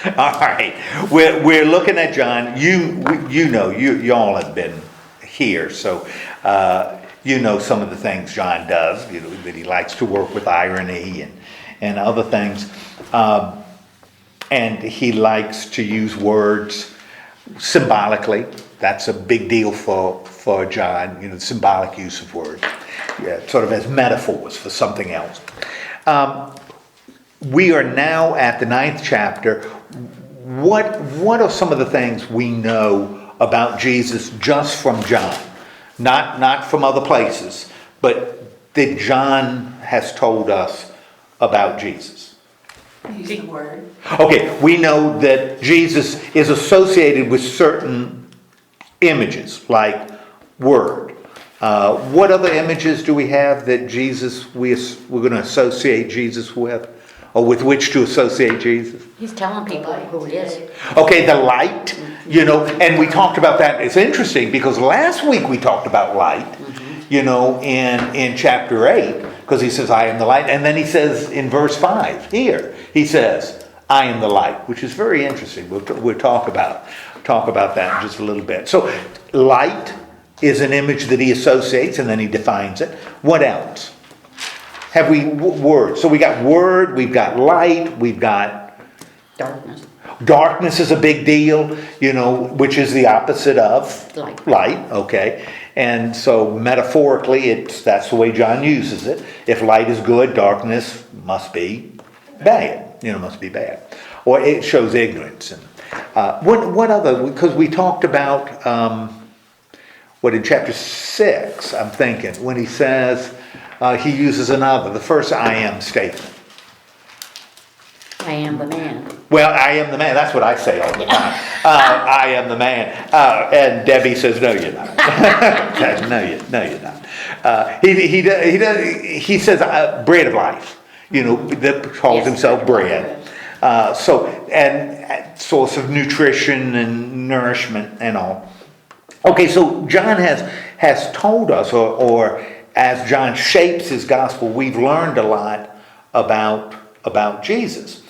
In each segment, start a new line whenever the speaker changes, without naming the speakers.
All right. We're looking at John. You all have been here, so you know some of the things John does. That he likes to work with irony and other things, and he likes to use words symbolically. That's a big deal for John. The symbolic use of words, sort of as metaphors for something else. We are now at the 9th chapter. What are some of the things we know about Jesus just from John? Not from other places, but that John has told us about Jesus.
He's the Word.
Okay, we know that Jesus is associated with certain images, like Word. What other images do we have that we're going to associate Jesus with? Or with which to associate Jesus?
He's telling people who it is.
Okay, the light, and we talked about that. It's interesting because last week we talked about light, in chapter 8, because he says, I am the light. And then he says in verse 5 here, he says, I am the light, which is very interesting. We'll talk about that in just a little bit. So light is an image that he associates, and then he defines it. What else? Have we words? So we got word, we've got light, we've got
Darkness.
Darkness is a big deal, which is the opposite of
Light.
Okay. And so metaphorically, that's the way John uses it. If light is good, darkness must be bad. Must be bad, or it shows ignorance. And what other? Because we talked about in chapter 6. I'm thinking when he says. He uses another, the first I am statement.
I am the man.
Well, I am the man. That's what I say all the time. I am the man. And Debbie says, no, you're not. no, you're not. He says, bread of life. That calls himself bread. And source of nutrition and nourishment and all. Okay, so John has told us, or as John shapes his gospel, we've learned a lot about Jesus.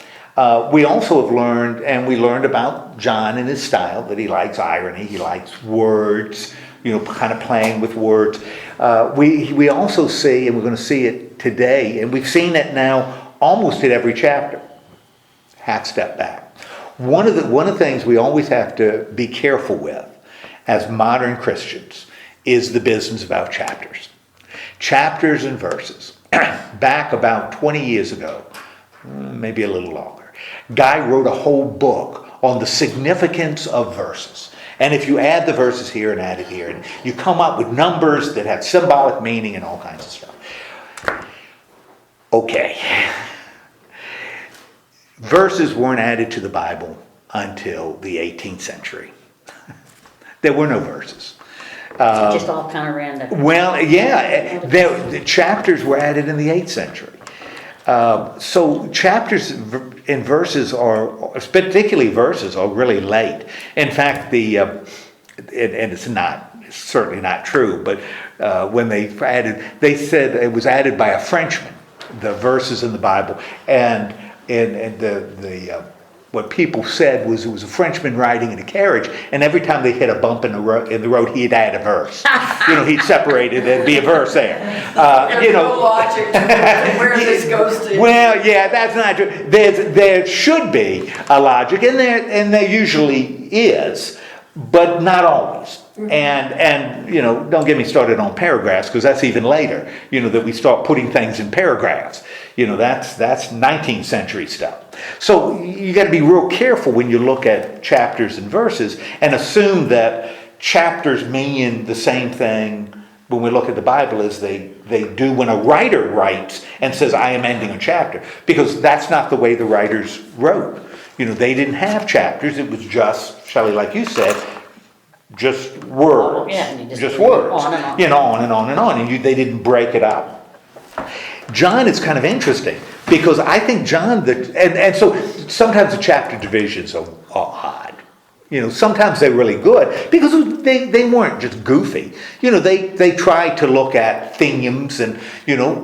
We also have learned about John and his style, that he likes irony, he likes words, kind of playing with words. We also see, and we're going to see it today, and we've seen it now almost in every chapter. Half step back. One of the things we always have to be careful with as modern Christians is the business about chapters. Chapters and verses. Back about 20 years ago, maybe a little longer, guy wrote a whole book on the significance of verses. And if you add the verses here and add it here, and you come up with numbers that have symbolic meaning and all kinds of stuff. Okay. Verses weren't added to the Bible until the 18th century. There were no verses.
Just all kind of random.
Well, yeah, the chapters were added in the 8th century. So chapters and verses particularly verses, are really late. In fact, and it's certainly not true, but when they said it was added by a Frenchman, the verses in the Bible, and what people said was it was a Frenchman riding in a carriage, and every time they hit a bump in the road, he'd add a verse. He'd separate it, there'd be a verse there.
There's no logic to where this goes to.
Well, yeah, that's not true. There should be a logic, and there usually is, but not always. And don't get me started on paragraphs, because that's even later, that we start putting things in paragraphs. That's 19th century stuff. So you got to be real careful when you look at chapters and verses and assume that chapters mean the same thing when we look at the Bible as they do when a writer writes and says, I am ending a chapter. Because that's not the way the writers wrote. They didn't have chapters. It was just, Shelley, like you said, just words.
Yeah,
just words.
On and on.
On and on and on. And they didn't break it up. John is kind of interesting because I think John, and so sometimes the chapter divisions are odd. Sometimes they're really good because they weren't just goofy. They tried to look at themes and,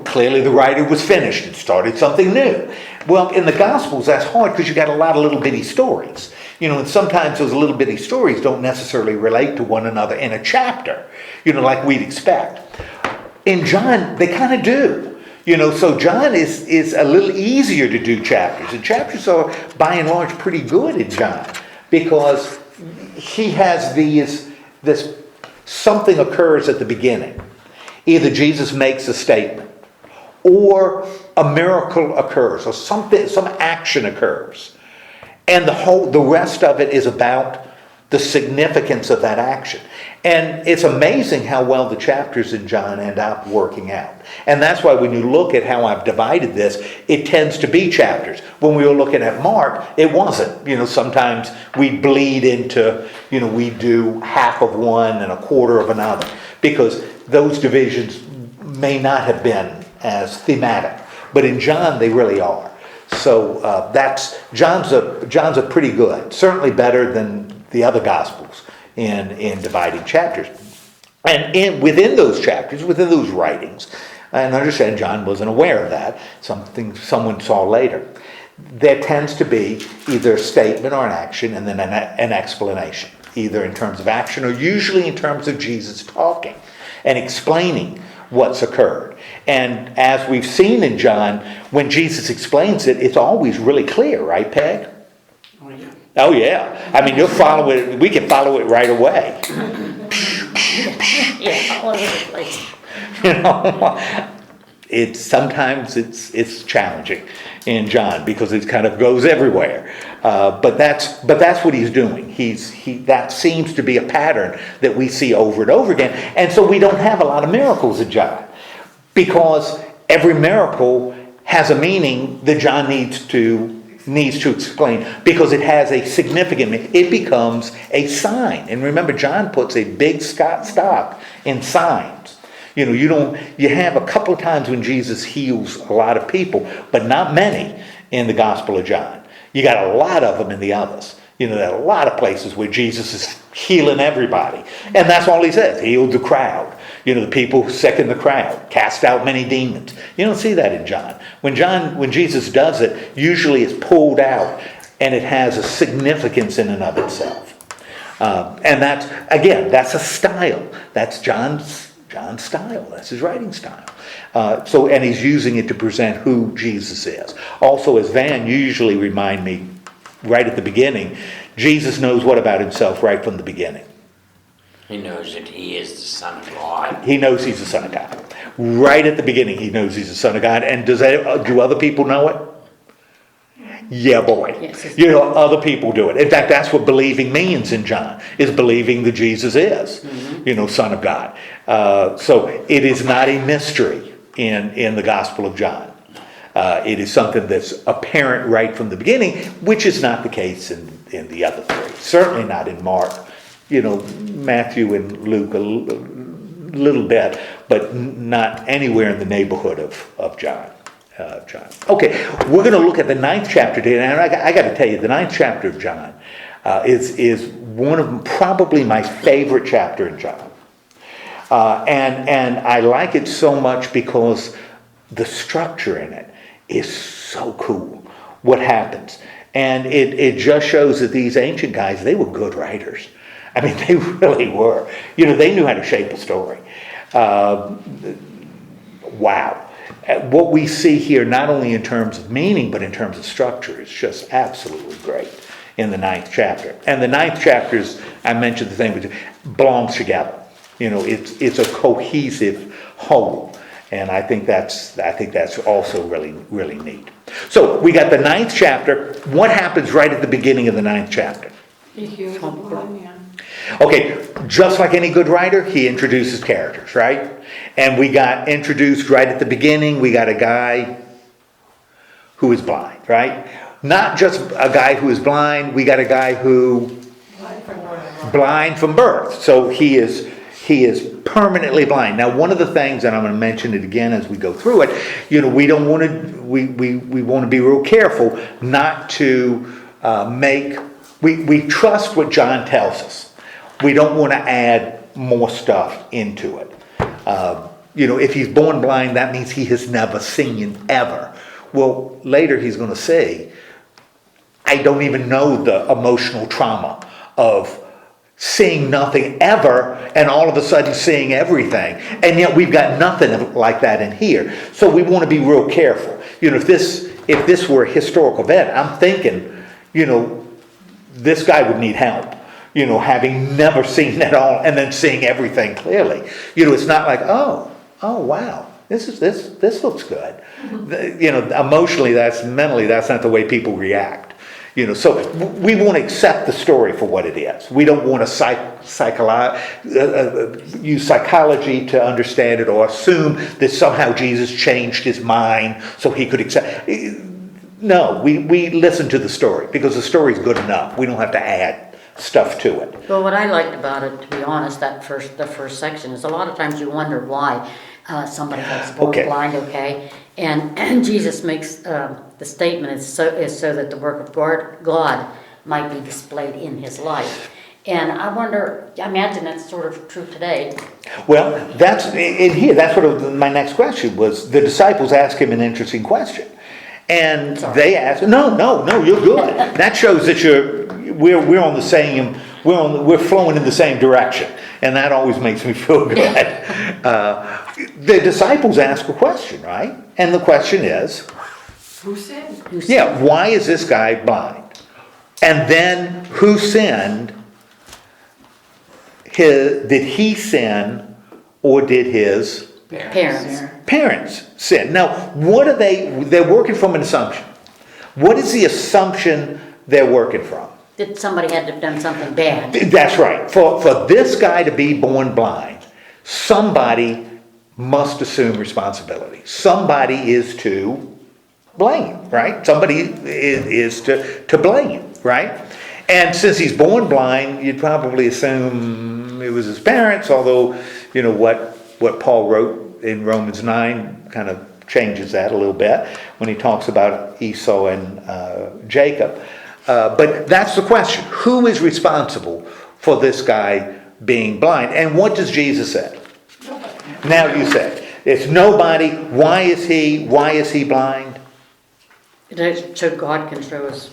clearly the writer was finished and started something new. Well, in the Gospels, that's hard because you got a lot of little bitty stories. And sometimes those little bitty stories don't necessarily relate to one another in a chapter, like we'd expect. In John, they kind of do. So John is a little easier to do chapters. And chapters are, by and large, pretty good in John because he has this something occurs at the beginning. Either Jesus makes a statement or a miracle occurs or some action occurs. And the rest of it is about the significance of that action. And it's amazing how well the chapters in John end up working out. And that's why when you look at how I've divided this, it tends to be chapters. When we were looking at Mark, it wasn't. Sometimes we bleed into, we do half of one and a quarter of another, because those divisions may not have been as thematic. But in John, they really are. So John's a pretty good, certainly better than the other Gospels in dividing chapters. And within those chapters, within those writings, and understand John wasn't aware of that, something someone saw later, there tends to be either a statement or an action and then an explanation, either in terms of action or usually in terms of Jesus talking and explaining what's occurred. And as we've seen in John, when Jesus explains it, it's always really clear, right, Peg? Oh yeah. I mean, you'll follow it. We can follow it right away.
Yeah, all over the place.
Sometimes it's challenging in John because it kind of goes everywhere. But that's what he's doing. That seems to be a pattern that we see over and over again. And so we don't have a lot of miracles in John because every miracle has a meaning that John needs to explain because it has a significant meaning. It becomes a sign. And remember, John puts a big stock in signs. You have a couple of times when Jesus heals a lot of people, but not many in the Gospel of John. You got a lot of them in the others. There are a lot of places where Jesus is healing everybody. And that's all he says. Healed the crowd. The people sick in the crowd. Cast out many demons. You don't see that in John. When Jesus does it, usually it's pulled out and it has a significance in and of itself. And that's a style. That's John's style. That's his writing style. And he's using it to present who Jesus is. Also, as Van, you usually remind me right at the beginning, Jesus knows what about himself right from the beginning.
He knows that he is the Son of God.
He knows he's the Son of God. Right at the beginning, he knows he's the Son of God. And do other people know it? Yeah, boy.
Yes.
Other people do it. In fact, that's what believing means in John, is believing that Jesus is, Son of God. So it is not a mystery in the Gospel of John. It is something that's apparent right from the beginning, which is not the case in the other three. Certainly not in Mark. Matthew and Luke a little bit, but not anywhere in the neighborhood of John. Okay, we're going to look at the 9th chapter today, and I got to tell you, the 9th chapter of John is one of probably my favorite chapter in John, and I like it so much because the structure in it is so cool. What happens, and it just shows that these ancient guys, they were good writers. I mean, they really were. They knew how to shape a story. Wow. What we see here, not only in terms of meaning, but in terms of structure, is just absolutely great in the 9th chapter. And the 9th chapter, I mentioned the thing, belongs together. It's a cohesive whole. And I think that's also really, really neat. So we got the 9th chapter. What happens right at the beginning of the 9th chapter?
He healed the blind man.
Okay, just like any good writer, he introduces characters, right? And we got introduced right at the beginning. We got a guy who is blind, right? Not just a guy who is blind. We got a guy who blind from birth. So he is permanently blind. Now, one of the things, and I'm going to mention it again as we go through it, we don't want to. We want to be real careful not to make. We trust what John tells us. We don't want to add more stuff into it. If he's born blind, that means he has never seen ever. Well, later he's going to see, I don't even know the emotional trauma of seeing nothing ever and all of a sudden seeing everything. And yet we've got nothing like that in here. So we want to be real careful. If this were a historical event, I'm thinking, this guy would need help. Having never seen it all and then seeing everything clearly. It's not like, oh wow, this looks good. Emotionally, mentally, that's not the way people react. So we want to accept the story for what it is. We don't want to use psychology to understand it or assume that somehow Jesus changed his mind so he could accept. No, we listen to the story because the story is good enough. We don't have to add stuff to it.
Well, what I liked about it, to be honest, the first section is a lot of times you wonder why somebody gets born blind, okay? And Jesus makes the statement is so that the work of God might be displayed in his life. And I wonder, I imagine that's sort of true today.
Well, that's in here. That's what my next question was. The disciples asked him an interesting question. And they asked, no, you're good. That shows that we're on the same, we're flowing in the same direction, and that always makes me feel good. The disciples ask a question, right? And the question is,
Who sinned?
yeah, why is this guy blind? And then who sinned? Did he sin, or did his parents sin? Now, what are they're working from an assumption. What is the assumption they're working from?
That somebody had to have done something bad.
That's right. For this guy to be born blind, somebody must assume responsibility. Somebody is to blame, right? Somebody is to blame, right? And since he's born blind, you'd probably assume it was his parents, although, what Paul wrote in Romans 9 kind of changes that a little bit when he talks about Esau and Jacob. But that's the question. Who is responsible for this guy being blind? And what does Jesus say? Nobody. Now you say, it's nobody. Why is he blind?
So God can show us.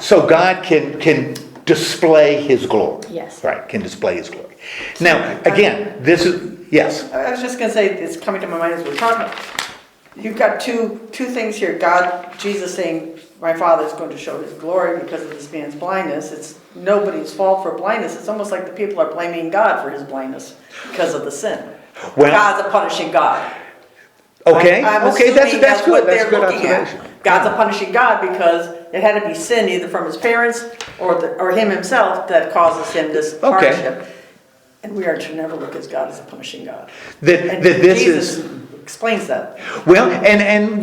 So God can display his glory.
Yes.
Right, can display his glory. Now, again, this is, yes.
I was just going to say, it's coming to my mind as we're talking. You've got two things here. Jesus saying, my Father is going to show his glory because of this man's blindness. It's nobody's fault for blindness. It's almost like the people are blaming God for his blindness because of the sin.
Well,
God's a punishing God.
Okay,
I'm
okay, that's
assuming
good.
what
That's
they're
good
looking
observation.
at. God's a punishing God because it had to be sin either from his parents or him himself that causes him this hardship. And we are to never look at God as a punishing God. Jesus explains that.
Well, and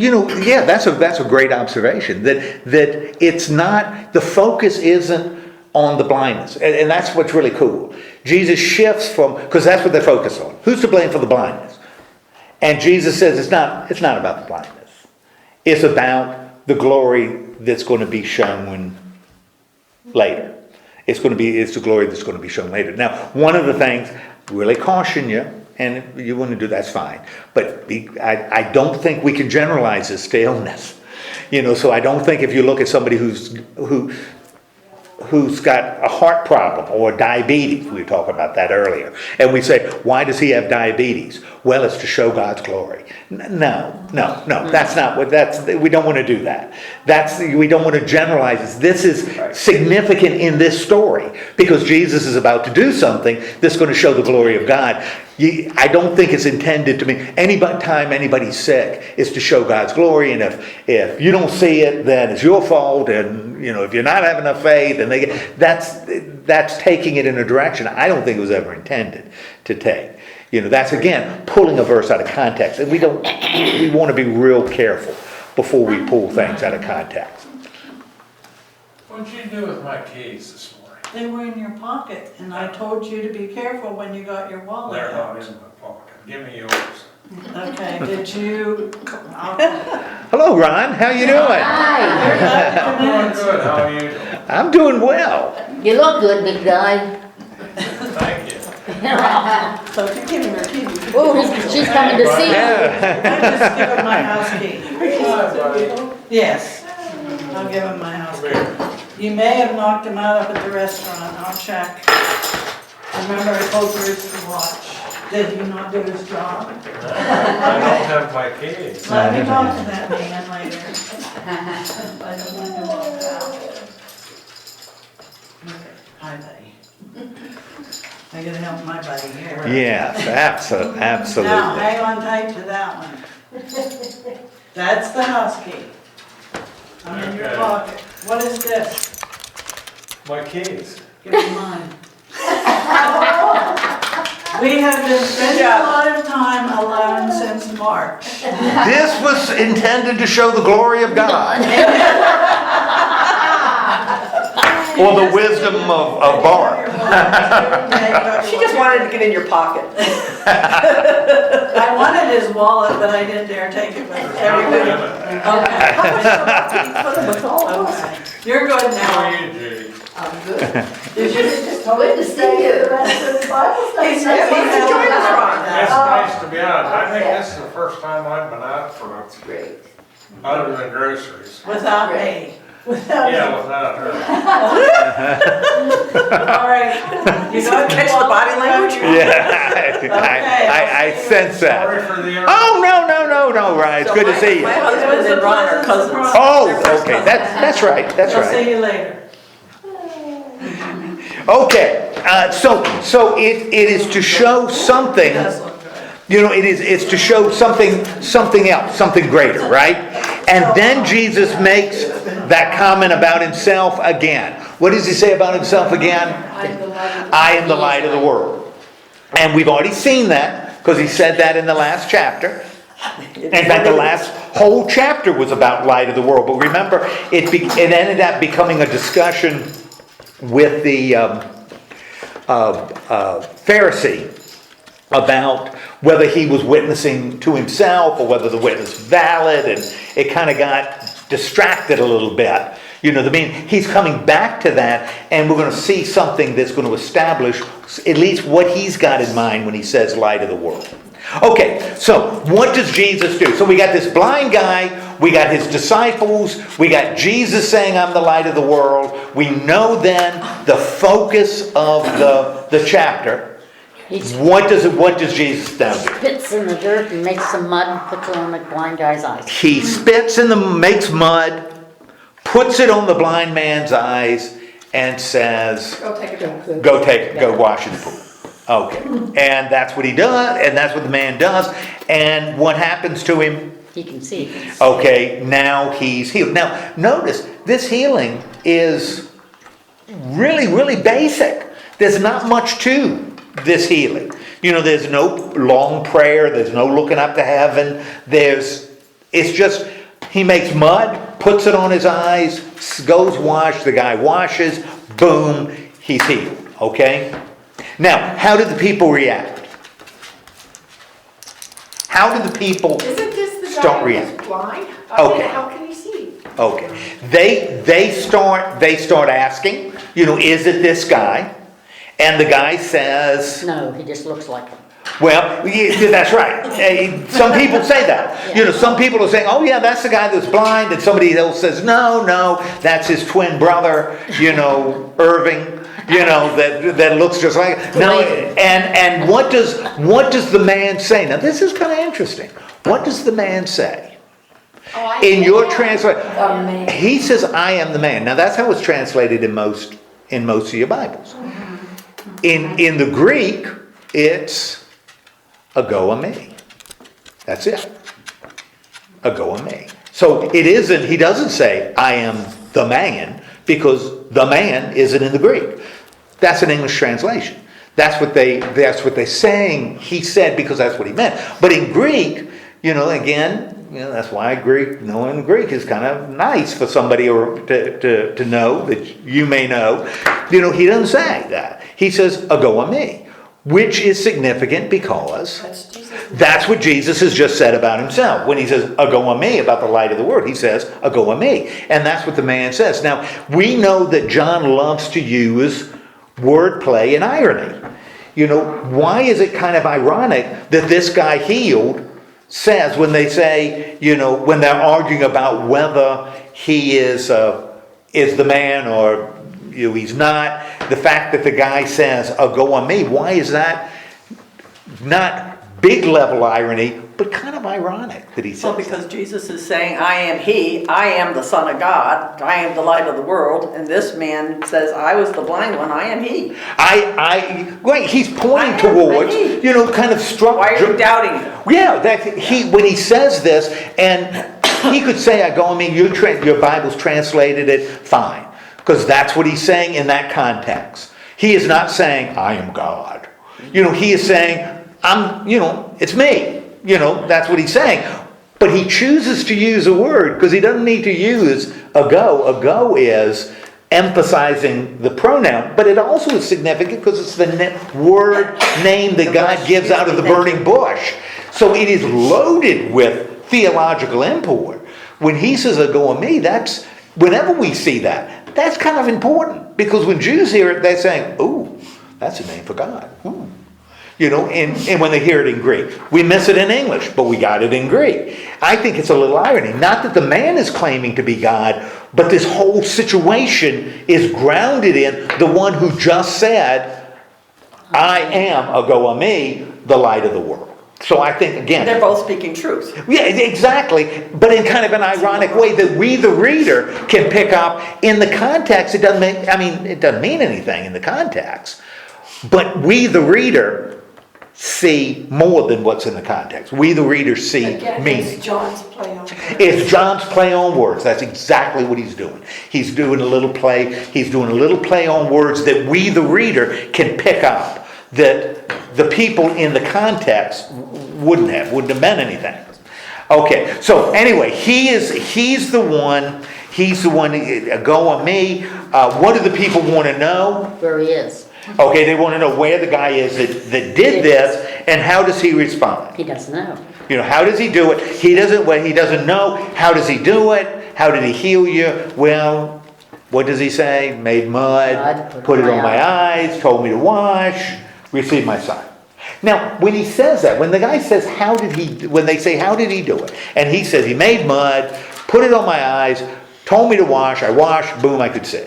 that's a great observation. That it's not, the focus isn't on the blindness, and that's what's really cool. Jesus shifts from, because that's what they focus on. Who's to blame for the blindness? And Jesus says it's not about the blindness. It's about the glory that's going to be shown later. It's the glory that's going to be shown later. Now, one of the things, really caution you, and if you want to do that's fine. But I don't think we can generalize this to illness. So I don't think if you look at somebody who's got a heart problem or diabetes, we were talking about that earlier, and we say, why does he have diabetes? Well, it's to show God's glory. No, that's not what we don't want to do that. We don't want to generalize this. This is significant in this story because Jesus is about to do something that's going to show the glory of God. I don't think it's intended to mean time anybody's sick is to show God's glory, and if you don't see it, then it's your fault, and if you're not having enough faith, and that's taking it in a direction I don't think it was ever intended to take. That's again pulling a verse out of context, and we want to be real careful before we pull things out of context.
What did you do with my keys this morning?
They were in your pocket, and I told you to be careful when you got your wallet
They're not
out.
in my pocket. Give me yours.
Okay, did you?
Hello, Ron. How you doing?
Hi.
I'm doing good. How are you doing?
I'm doing well.
You look good, big guy.
Thank you.
So if you give him your key, you can.
Oh, she's coming to see you.
I just give him my house key.
Hi, buddy.
Yes, I'll give him my house key. You may have knocked him out up at the restaurant, I'll check. Remember, I told Bruce to watch. Did he not do his job?
I don't have my keys.
Let me talk to that man later. I don't want to walk out. Okay, hi buddy. I gotta help my buddy here.
Yes,
Now,
absolutely.
hang on tight to that one. That's the house key. I'm in your
Okay.
pocket. What is this?
My keys.
Give me mine. We have been spending a lot of time alone since March.
This was intended to show the glory of God. Or the wisdom of Barb.
She just wanted to get in your pocket.
I wanted his wallet, but I didn't dare take it with everybody. Okay. You're good
How are
now.
you, Judy?
Did you just
Good to see you.
He said
Yeah,
he
why don't you
had
join us,
a-
Ron?
It's nice to be out. I think this is the first time I've been out for,
Great.
other than groceries.
Without me. Without
Yeah,
me.
without her.
All right. You got
Catch the body language?
Yeah, I sense that.
Sorry for the.
Oh, no, Ryan, it's good to see
My
you.
husband and Ron are cousins.
Oh, okay, that's right, that's
I'll
right.
see you later.
Okay, so it is to show something,
Does look good.
you know, it's to show something else, something greater, right? And then Jesus makes that comment about himself again. What does he say about himself again? I am the light of the world. And we've already seen that, because he said that in the last chapter. In fact, the last whole chapter was about light of the world. But remember, it ended up becoming a discussion with the Pharisee about whether he was witnessing to himself or whether the witness was valid, and it kind of got distracted a little bit. You know, he's coming back to that, and we're going to see something that's going to establish at least what he's got in mind when he says light of the world. Okay, so what does Jesus do? So we got this blind guy, we got his disciples, we got Jesus saying, I'm the light of the world. We know then the focus of the chapter.
He
What does Jesus now do?
spits in the dirt and makes some mud and puts it on the blind guy's eyes.
He spits makes mud, puts it on the blind man's eyes, and says, go wash in the pool. Okay, and that's what he does, and that's what the man does, and what happens to him?
He can see.
Okay, now he's healed. Now, notice, this healing is really, really basic. There's not much to this healing. You know, there's no long prayer, there's no looking up to heaven, it's just, he makes mud, puts it on his eyes, goes wash, the guy washes, boom, he's healed, okay? Now, how did the people react? How did the people
Isn't this the
start
guy
reacting?
who's blind?
Okay.
How can he see?
Okay, they start asking, you know, is it this guy? And the guy says,
No, he just looks like him.
well, yeah, that's right. Some people say that. You know, some people are saying, oh yeah, that's the guy that's blind, and somebody else says, no, that's his twin brother, you know, Irving. You know, that looks just like no. And what does the man say? Now this is kind of interesting. What does the man say? In your translation, he says, "I am the man." Now that's how it's translated in most of your Bibles. In the Greek, it's "ago a me." That's it. "Ago a me." So it isn't. He doesn't say, "I am the man," because the man isn't in the Greek. That's an English translation. That's what they're saying he said, because that's what he meant. But in Greek, you know, again, you know, that's why knowing Greek is kind of nice for somebody to know that you may know. You know, he doesn't say that. He says, "ago a me," which is significant because that's what Jesus has just said about himself. When he says, "ago a me," about the light of the world, he says, "ago a me." And that's what the man says. Now, we know that John loves to use wordplay and irony. why is it kind of ironic that this guy healed says, when they say, when they're arguing about whether he is the man or he's not, the fact that the guy says, go on me, why is that not big level irony, but kind of ironic that he says
Well, because Jesus is saying, I am He, I am the Son of God, I am the light of the world, and this man says, I was the blind one, I am He.
Right, he's pointing
I am
towards,
he.
kind of struck.
Why are you doubting him?
Yeah, when he says this, and he could say, I go on me, your Bible's translated it, fine. Because that's what he's saying in that context. He is not saying, I am God. He is saying, it's me. That's what he's saying. But he chooses to use a word because he doesn't need to use a go. A go is emphasizing the pronoun, but it also is significant because it's the word name that God gives out of the burning bush. So it is loaded with theological import. When he says a go on me, that's, whenever we see that, that's kind of important. Because when Jews hear it, they're saying, ooh, that's a name for God. Ooh. And when they hear it in Greek. We miss it in English, but we got it in Greek. I think it's a little irony. Not that the man is claiming to be God, but this whole situation is grounded in the one who just said, I am, a go on me, the light of the world. So I think, again...
They're both speaking truth.
Yeah, exactly. But in kind of an ironic way that we, the reader, can pick up in the context. It doesn't mean anything in the context. But we, the reader, see more than what's in the context. We, the reader, see
Again,
meaning.
it's John's play on words.
It's John's play on words. That's exactly what he's doing. He's doing a little play. He's doing a little play on words that we, the reader, can pick up that the people in the context wouldn't have meant anything. Okay, so anyway, he's the one, go on me. What do the people want to know?
Where he is.
Okay, they want to know where the guy is that did this, and how does he respond?
He doesn't know.
How does he do it? He doesn't know. How does he do it? How did he heal you? Well, what does he say? Made mud, put it on my eyes, told me to wash, received my sight. Now, when he says that, when the guy says, when they say, how did he do it? And he says, he made mud, put it on my eyes, told me to wash, I washed, boom, I could see.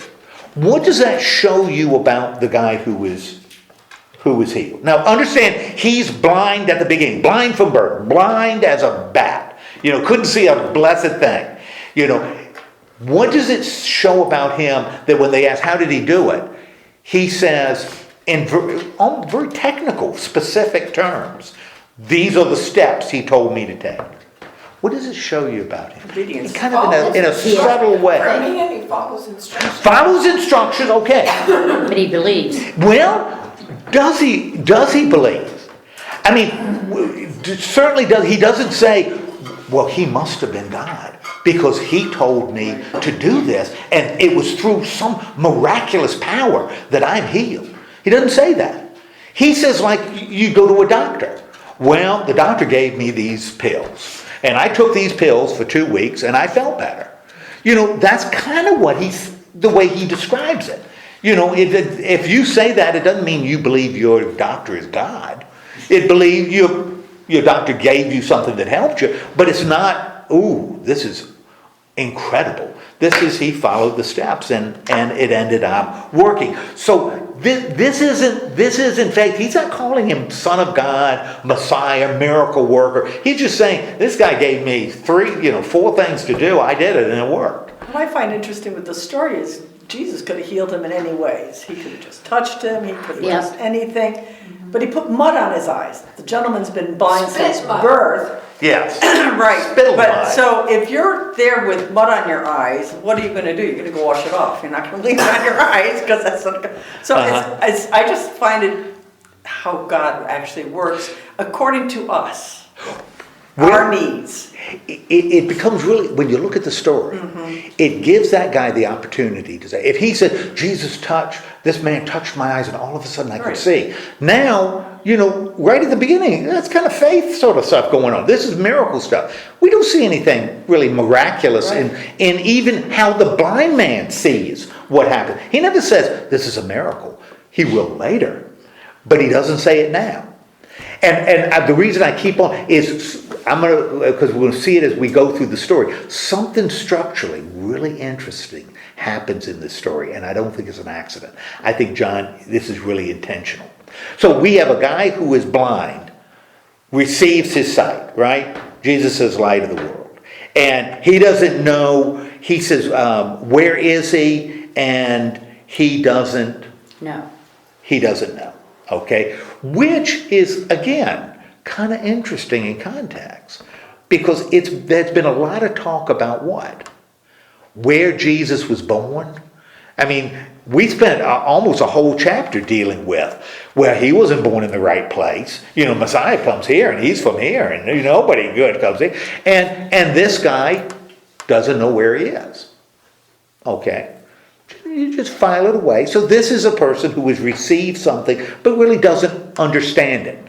What does that show you about the guy who was healed? Now, understand, he's blind at the beginning, blind from birth, blind as a bat. Couldn't see a blessed thing. What does it show about him that when they ask, how did he do it? He says, in very technical, specific terms, these are the steps he told me to take. What does it show you about him?
Obedience.
Kind of in a subtle way.
He follows instructions.
Follows instructions, okay.
But he believes.
Well, does he believe? Certainly does. He doesn't say, well, he must have been God because he told me to do this and it was through some miraculous power that I'm healed. He doesn't say that. He says, like, you go to a doctor. Well, the doctor gave me these pills. And I took these pills for 2 weeks and I felt better. That's kind of the way he describes it. If you say that, it doesn't mean you believe your doctor is God. It believe your doctor gave you something that helped you, but it's not, ooh, this is incredible. He followed the steps and it ended up working. So this isn't faith. He's not calling him Son of God, Messiah, miracle worker. He's just saying, this guy gave me 4 things to do. I did it and it worked.
What I find interesting with the story is Jesus could have healed him in any ways. He could have just touched him. He could have just anything. But he put mud on his eyes. The gentleman's been blind since birth.
Yes.
Right.
Spittle
But
mud.
so if you're there with mud on your eyes, what are you going to do? You're going to go wash it off. You're not going to leave it on your eyes because that's not good. So I just find it how God actually works according to us, our needs.
It becomes really, when you look at the story, it gives that guy the opportunity to say, if he said, this man touched my eyes and all of a sudden I could see. Now, right at the beginning, that's kind of faith sort of stuff going on. This is miracle stuff. We don't see anything really miraculous in even how the blind man sees what happened. He never says, this is a miracle. He will later. but he doesn't say it now. And the reason I keep on is because we'll see it as we go through the story. Something structurally really interesting happens in this story, and I don't think it's an accident. I think, John, this is really intentional. So we have a guy who is blind, receives his sight, right? Jesus is light of the world. And he doesn't know, he says, where is he? And he doesn't
No.
know. Okay? Which is, again, kind of interesting in context. Because there's been a lot of talk about what? Where Jesus was born. I mean, we spent almost a whole chapter dealing with, well, he wasn't born in the right place. Messiah comes here and he's from here and nobody good comes here. And this guy doesn't know where he is. Okay? You just file it away. So this is a person who has received something but really doesn't understand it,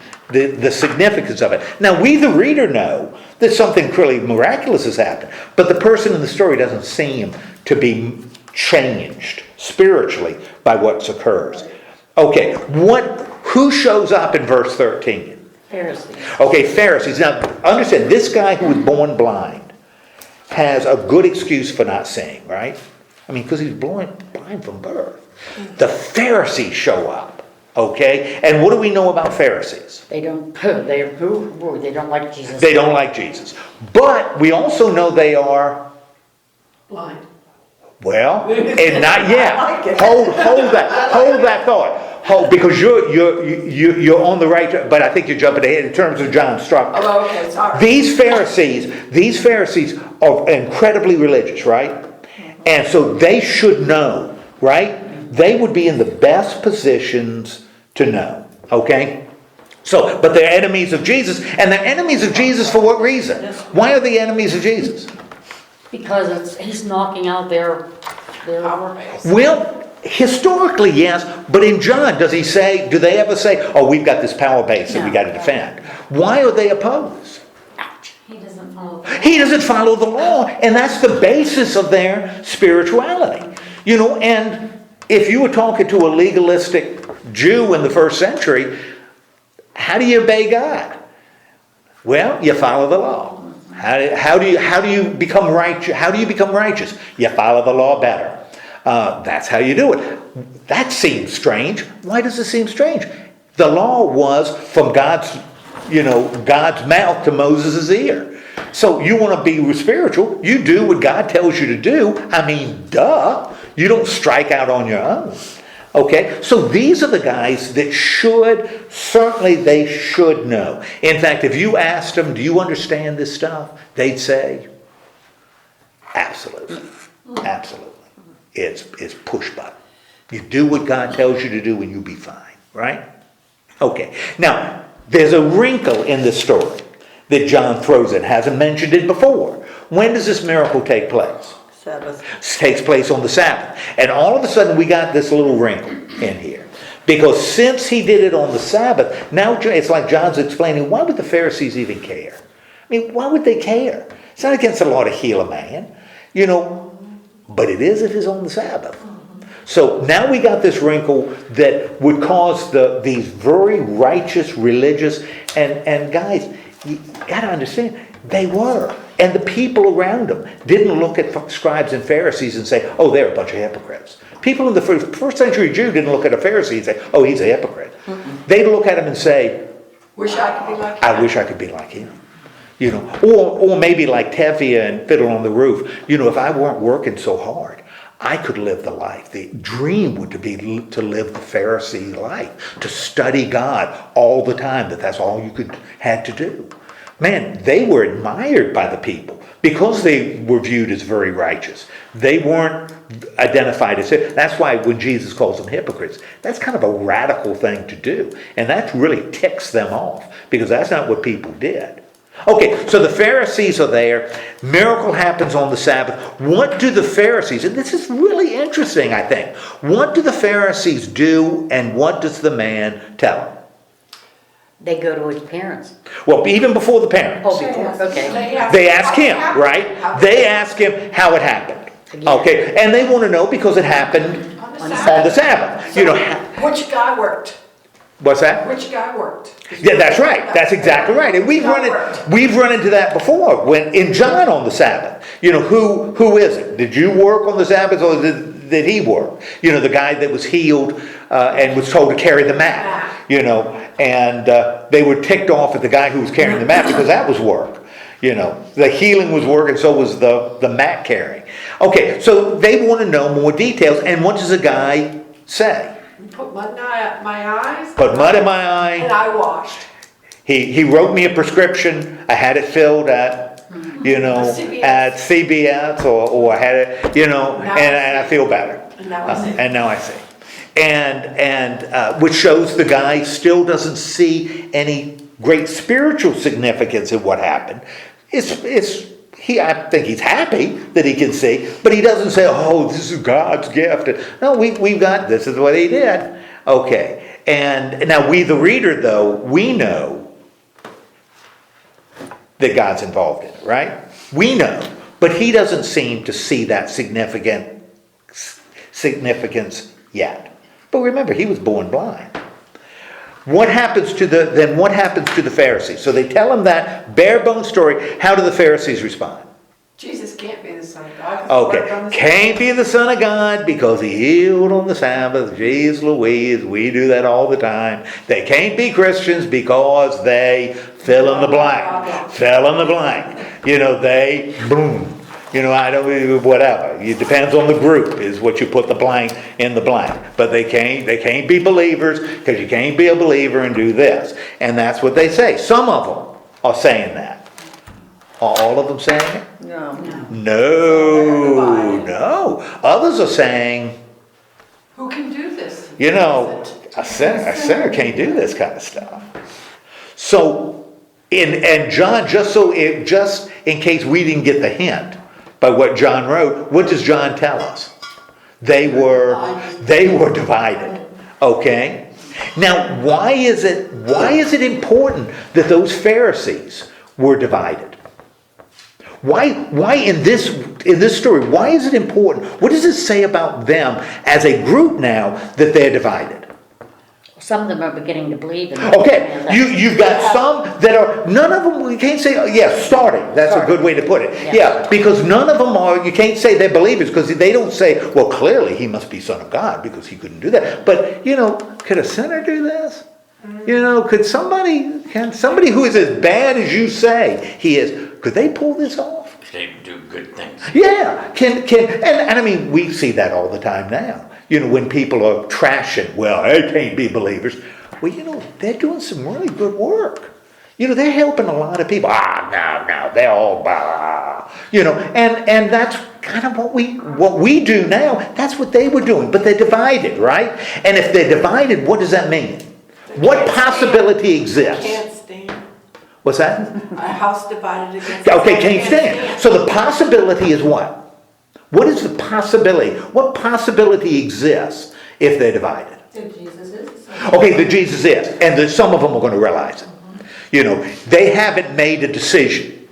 the significance of it. Now we, the reader, know that something really miraculous has happened, but the person in the story doesn't seem to be changed spiritually by what occurs. Okay, who shows up in verse 13?
Pharisees.
Okay, Pharisees. Now understand, this guy who was born blind has a good excuse for not seeing, right? I mean, because he's blind from birth. The Pharisees show up, okay? And what do we know about Pharisees?
They don't like Jesus.
They don't like Jesus. But we also know they are,
Blind.
well, and not yet. Hold that thought. Because you're on the right, but I think you're jumping ahead in terms of John's structure.
Oh, okay, sorry.
These Pharisees are incredibly religious, right? And so they should know, right? They would be in the best positions to know, okay? So, but they're enemies of Jesus, and they're enemies of Jesus for what reason? Why are they enemies of Jesus?
Because he's knocking out their
Power base.
Well, historically, yes, but in John, do they ever say, oh, we've got this power base that we got to defend? Why are they opposed?
He doesn't follow.
He doesn't follow the law, and that's the basis of their spirituality. And if you were talking to a legalistic Jew in the first century, how do you obey God? Well, you follow the law. How do you become righteous? How do you become righteous? You follow the law better. That's how you do it. That seems strange. Why does it seem strange? The law was from God's mouth to Moses' ear. So you want to be spiritual, you do what God tells you to do. I mean, duh. You don't strike out on your own. Okay? So these are the guys that they should know. In fact, if you asked them, do you understand this stuff? They'd say, absolutely. Absolutely. It's push button. You do what God tells you to do and you'll be fine. Right? Okay. Now, there's a wrinkle in this story that John throws in. Hasn't mentioned it before. When does this miracle take place?
Sabbath.
It takes place on the Sabbath. And all of a sudden we got this little wrinkle in here. Because since he did it on the Sabbath, now it's like John's explaining, why would the Pharisees even care? I mean, why would they care? It's not against the law to heal a man, but it is if it's on the Sabbath. So now we got this wrinkle that would cause these very righteous, religious, and guys, you got to understand, they were. And the people around them didn't look at scribes and Pharisees and say, oh, they're a bunch of hypocrites. People in the first century Jew didn't look at a Pharisee and say, oh, he's a hypocrite. Mm-hmm. They'd look at him and say,
Wish I could be like him.
I wish I could be like him. Or maybe like Tevye and Fiddle on the Roof. If I weren't working so hard, I could live the life. The dream would be to live the Pharisee life, to study God all the time, that's all you had to do. Man, they were admired by the people because they were viewed as very righteous. They weren't identified as hypocrites. That's why when Jesus calls them hypocrites, that's kind of a radical thing to do. And that really ticks them off because that's not what people did. Okay, so the Pharisees are there. Miracle happens on the Sabbath. What do the Pharisees, and this is really interesting, I think. What do the Pharisees do and what does the man tell them?
They go to his parents.
Well, even before the parents.
Oh, before, okay.
They ask him, right? They ask him how it happened. Okay, and they want to know because it happened
On
on the Sabbath.
Which guy worked?
What's that?
Which guy worked?
Yeah, that's right. That's exactly right. And we've run into that before when in John on the Sabbath. Who is it? Did you work on the Sabbath or did he work? The guy that was healed and was told to carry the mat. And they were ticked off at the guy who was carrying the mat because that was work. The healing was work and so was the mat carrying. Okay, so they want to know more details. And what does the guy say?
Put mud in my eyes.
Put mud in my eye.
And I washed.
He wrote me a prescription. I had it filled at,
CVS.
at CBS or I had it, and I feel better.
And now I see.
And now I see. And which shows the guy still doesn't see any great spiritual significance in what happened. I think he's happy that he can see, but he doesn't say, "Oh, this is God's gift." No, we've got this is what he did. Okay, and now we, the reader, though, we know that God's involved in it, right? We know, but he doesn't seem to see that significance yet. But remember, he was born blind. What happens to the Pharisees? So they tell him that bare bone story. How do the Pharisees respond?
Jesus can't be the Son of God.
Okay, can't be the Son of God because he healed on the Sabbath. Jeez Louise, we do that all the time. They can't be Christians because they fill in the blank. Fill in the blank. They, boom. I don't, whatever. It depends on the group is what you put the blank in the blank. But they can't be believers because you can't be a believer and do this. And that's what they say. Some of them are saying that. Are all of them saying it?
No.
No. Others are saying,
Who can do this?
a sinner can't do this kind of stuff. So, and John, just in case we didn't get the hint by what John wrote, what does John tell us? They were divided. Okay? Now, why is it important that those Pharisees were divided? Why in this story, why is it important? What does it say about them as a group now that they're divided?
Some of them are beginning to believe in it.
Okay, you've got some that are, none of them, you can't say, starting. That's a good way to put it. Yeah, because none of them are, you can't say they're believers because they don't say, well, clearly he must be Son of God because he couldn't do that. But, could a sinner do this? Could somebody who is as bad as you say he is, could they pull this off?
They do good things.
Yeah, and I mean, we see that all the time now. When people are trashing, well, they can't be believers. Well, they're doing some really good work. They're helping a lot of people. No, they're all and that's kind of what we do now. That's what they were doing, but they're divided, right? And if they're divided, what does that mean? What possibility exists?
Can't stand.
What's that?
A house divided against.
Okay, can't stand. So the possibility is what? What is the possibility? What possibility exists if they're divided?
That Jesus is.
Okay, that Jesus is. And that some of them are going to realize it. They haven't made a decision.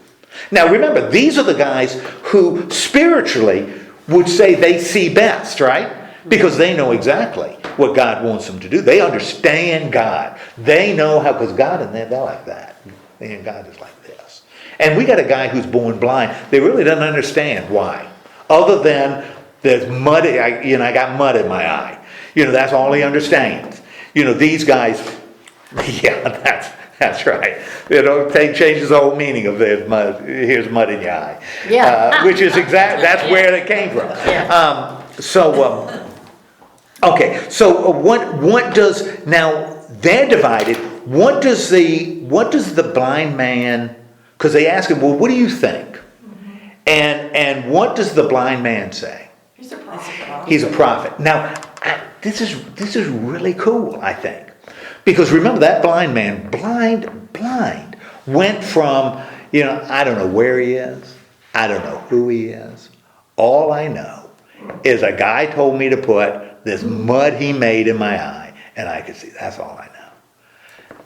Now remember, these are the guys who spiritually would say they see best, right? Because they know exactly what God wants them to do. They understand God. They know how, because God and they're like that. And God is like this. And we got a guy who's born blind. They really don't understand why. Other than there's mud, I got mud in my eye. That's all he understands. These guys, that's right. Changes the whole meaning of there's mud. Here's mud in your eye.
Yeah.
Which is that's where it came from.
Yeah.
Okay. So what does, now they're divided. What does the blind man? Because they ask him, well, what do you think? And what does the blind man say?
He's a prophet.
He's a prophet. Now, this is really cool, I think. Because remember, that blind man, blind, went from, I don't know where he is. I don't know who he is. All I know is a guy told me to put this mud he made in my eye, and I could see. That's all I know.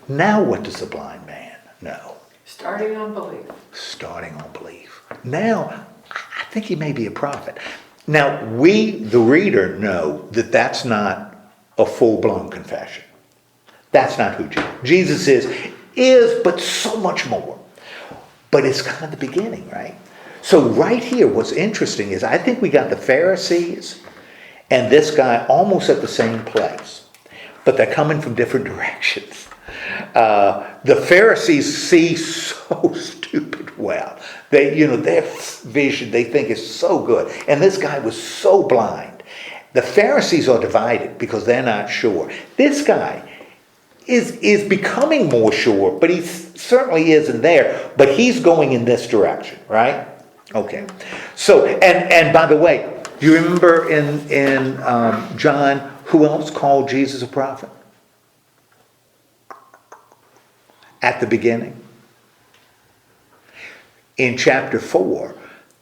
Now what does the blind man know?
Starting on belief.
Starting on belief. Now, I think he may be a prophet. Now, we, the reader, know that that's not a full-blown confession. That's not who Jesus is, but so much more. But it's kind of the beginning, right? So right here, what's interesting is I think we got the Pharisees and this guy almost at the same place, but they're coming from different directions. The Pharisees see so stupid well. Their vision they think is so good. And this guy was so blind. The Pharisees are divided because they're not sure. This guy is becoming more sure, but he certainly isn't there. But he's going in this direction, right? Okay. So, and by the way, do you remember in John, who else called Jesus a prophet? At the beginning. In chapter 4,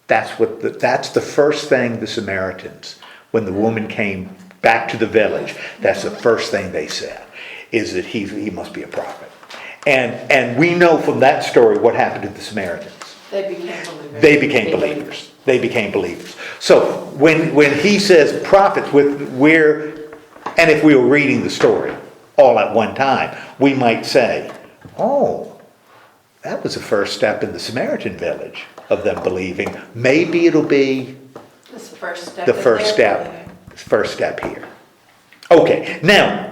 that's the first thing the Samaritans, when the woman came back to the village, that's the first thing they said, is that he must be a prophet. And we know from that story what happened to the Samaritans.
They became believers.
They became believers. They became believers. So when he says prophets, and if we were reading the story all at one time, we might say, oh, that was the first step in the Samaritan village of them believing. Maybe it'll be
This first step.
the first step here. Okay, now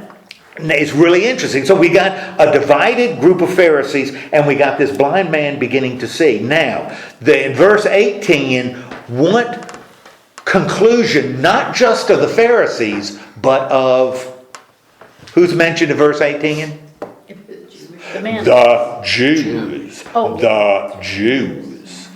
it's really interesting. So we got a divided group of Pharisees, and we got this blind man beginning to see. Now, in verse 18, what conclusion, not just of the Pharisees, but of who's mentioned in verse 18?
The man.
The Jews.
Oh.
The Jews.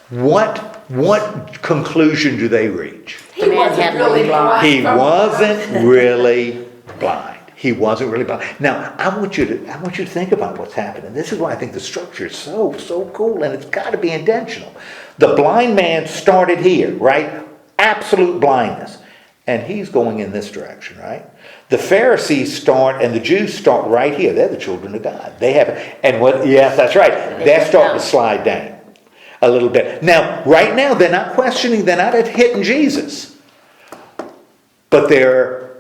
What conclusion do they reach?
The man had really blind.
He wasn't really blind. He wasn't really blind. Now, I want you to think about what's happening. This is why I think the structure is so cool, and it's got to be intentional. The blind man started here, right? Absolute blindness. And he's going in this direction, right? The Pharisees start, and the Jews start right here. They're the children of God. They have, yes, that's right. They're starting to slide down a little bit. Now, right now, they're not questioning, they're not hitting Jesus. But they're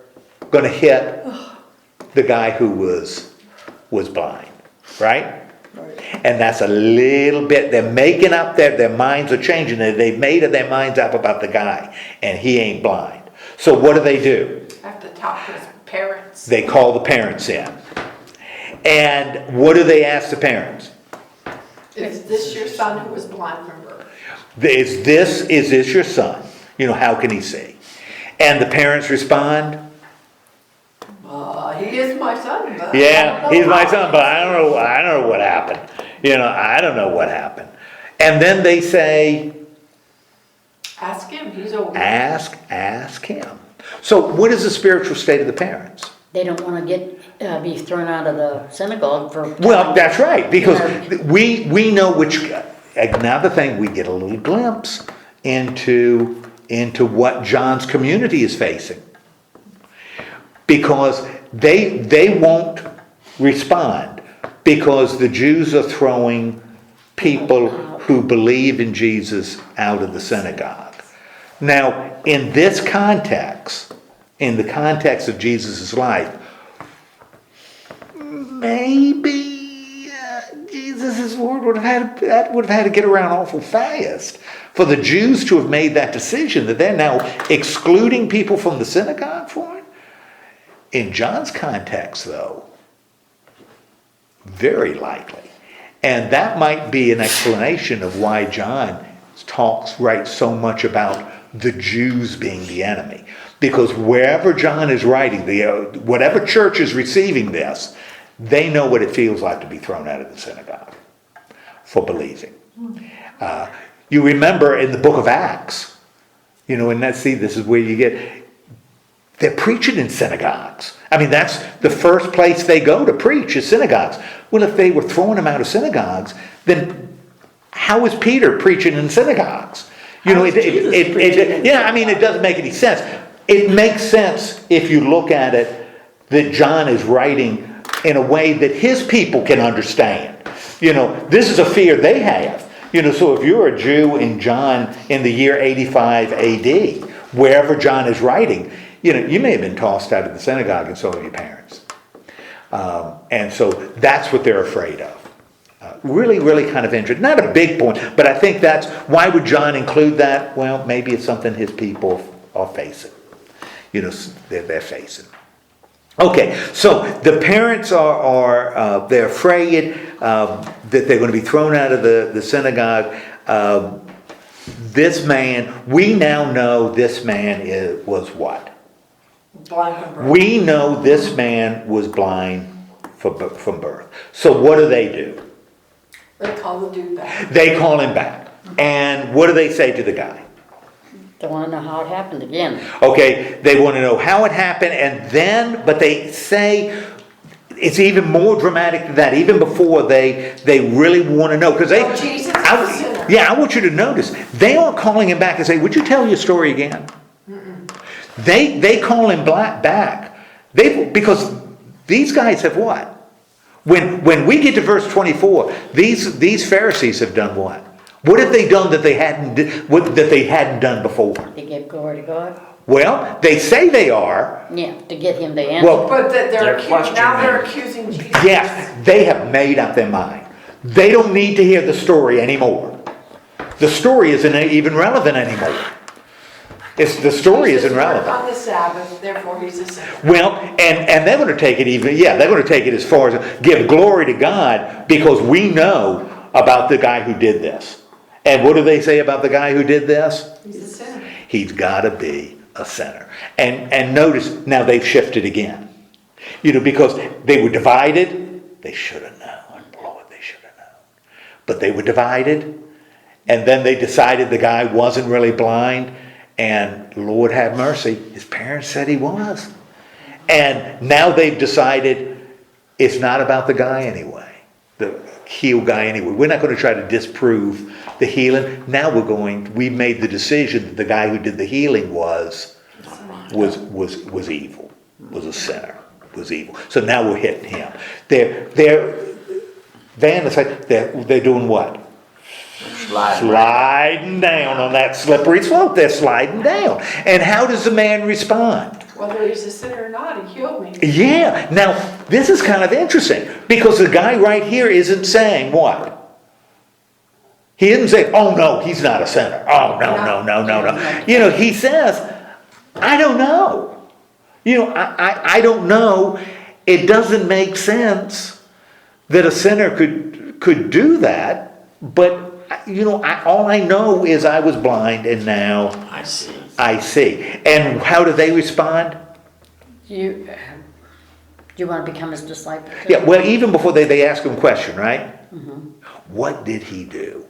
going to hit the guy who was blind, right? And that's a little bit, they're making up their minds are changing. They've made their minds up about the guy, and he ain't blind. So what do?
Have to talk to his parents.
They call the parents in. And what do they ask the parents?
Is this your son who was blind from birth?
Is this your son? How can he see? And the parents respond,
He is my son. But
yeah, he's my son, but I don't know what happened. I don't know what happened. And then they say,
Ask him. He's old.
ask him. So what is the spiritual state of the parents?
They don't want to be thrown out of the synagogue for.
Well, that's right, because we know which. Another thing, we get a little glimpse into what John's community is facing, because they won't respond because the Jews are throwing people who believe in Jesus out of the synagogue. Now, in this context, in the context of Jesus' life, maybe Jesus' word would have had to get around awful fast for the Jews to have made that decision that they're now excluding people from the synagogue for it. In John's context, though, very likely. And that might be an explanation of why John writes so much about the Jews being the enemy. Because wherever John is writing, whatever church is receiving this, they know what it feels like to be thrown out of the synagogue for believing. You remember in the book of Acts, this is where you get, they're preaching in synagogues. I mean, that's the first place they go to preach is synagogues. Well, if they were throwing them out of synagogues, then how is Peter preaching in synagogues? It doesn't make any sense. It makes sense if you look at it that John is writing in a way that his people can understand. This is a fear they have. So if you're a Jew in John in the year 85 AD, wherever John is writing, you may have been tossed out of the synagogue and so have your parents. And so that's what they're afraid of. Really, really kind of interesting. Not a big point, but I think that's, why would John include that? Well, maybe it's something his people are facing. They're facing. Okay, so the parents are they're afraid that they're going to be thrown out of the synagogue. This man, we now know this man was what?
Blind from birth.
We know this man was blind from birth. So what do?
They call the dude back.
They call him back. And what do they say to the guy?
They want to know how it happened again.
Okay, they want to know how it happened, and then, but they say it's even more dramatic than that. Even before they really want to know, because they.
Oh, Jesus is a sinner.
Yeah, I want you to notice they aren't calling him back and say, "Would you tell your story again?" They call him back. Because these guys have what? When we get to verse 24, these Pharisees have done what? What have they done that they hadn't done before?
They give glory to God.
Well, they say they are.
Yeah, to get him to answer.
Well,
But that
They're
they're
questioning.
accusing Jesus.
yes, they have made up their mind. They don't need to hear the story anymore. The story isn't even relevant anymore. The story isn't relevant.
On the Sabbath, therefore he's a sinner.
Well, and they're going to take it they're going to take it as far as give glory to God because we know about the guy who did this. And what do they say about the guy who did this?
He's a sinner.
He's got to be a sinner. And notice, now they've shifted again. Because they were divided. They should have known. Lord, they should have known. But they were divided. And then they decided the guy wasn't really blind. And Lord have mercy, his parents said he was. And now they've decided it's not about the guy anyway. The healed guy anyway. We're not going to try to disprove the healing. Now we made the decision that the guy who did the healing was evil, was a sinner, was evil. So now we're hitting him. They're doing what? Sliding down on that slippery slope. They're sliding down. And how does the man respond?
Whether he's a sinner or not, he healed me.
Yeah. Now, this is kind of interesting because the guy right here isn't saying what? He isn't saying, oh no, he's not a sinner. Oh no. He says, I don't know. I don't know. It doesn't make sense that a sinner could do that, but all I know is I was blind and now I see. And how do they respond?
You want to become his disciple?
Yeah, well, even before they ask him a question, right? Mm-hmm. What did he do?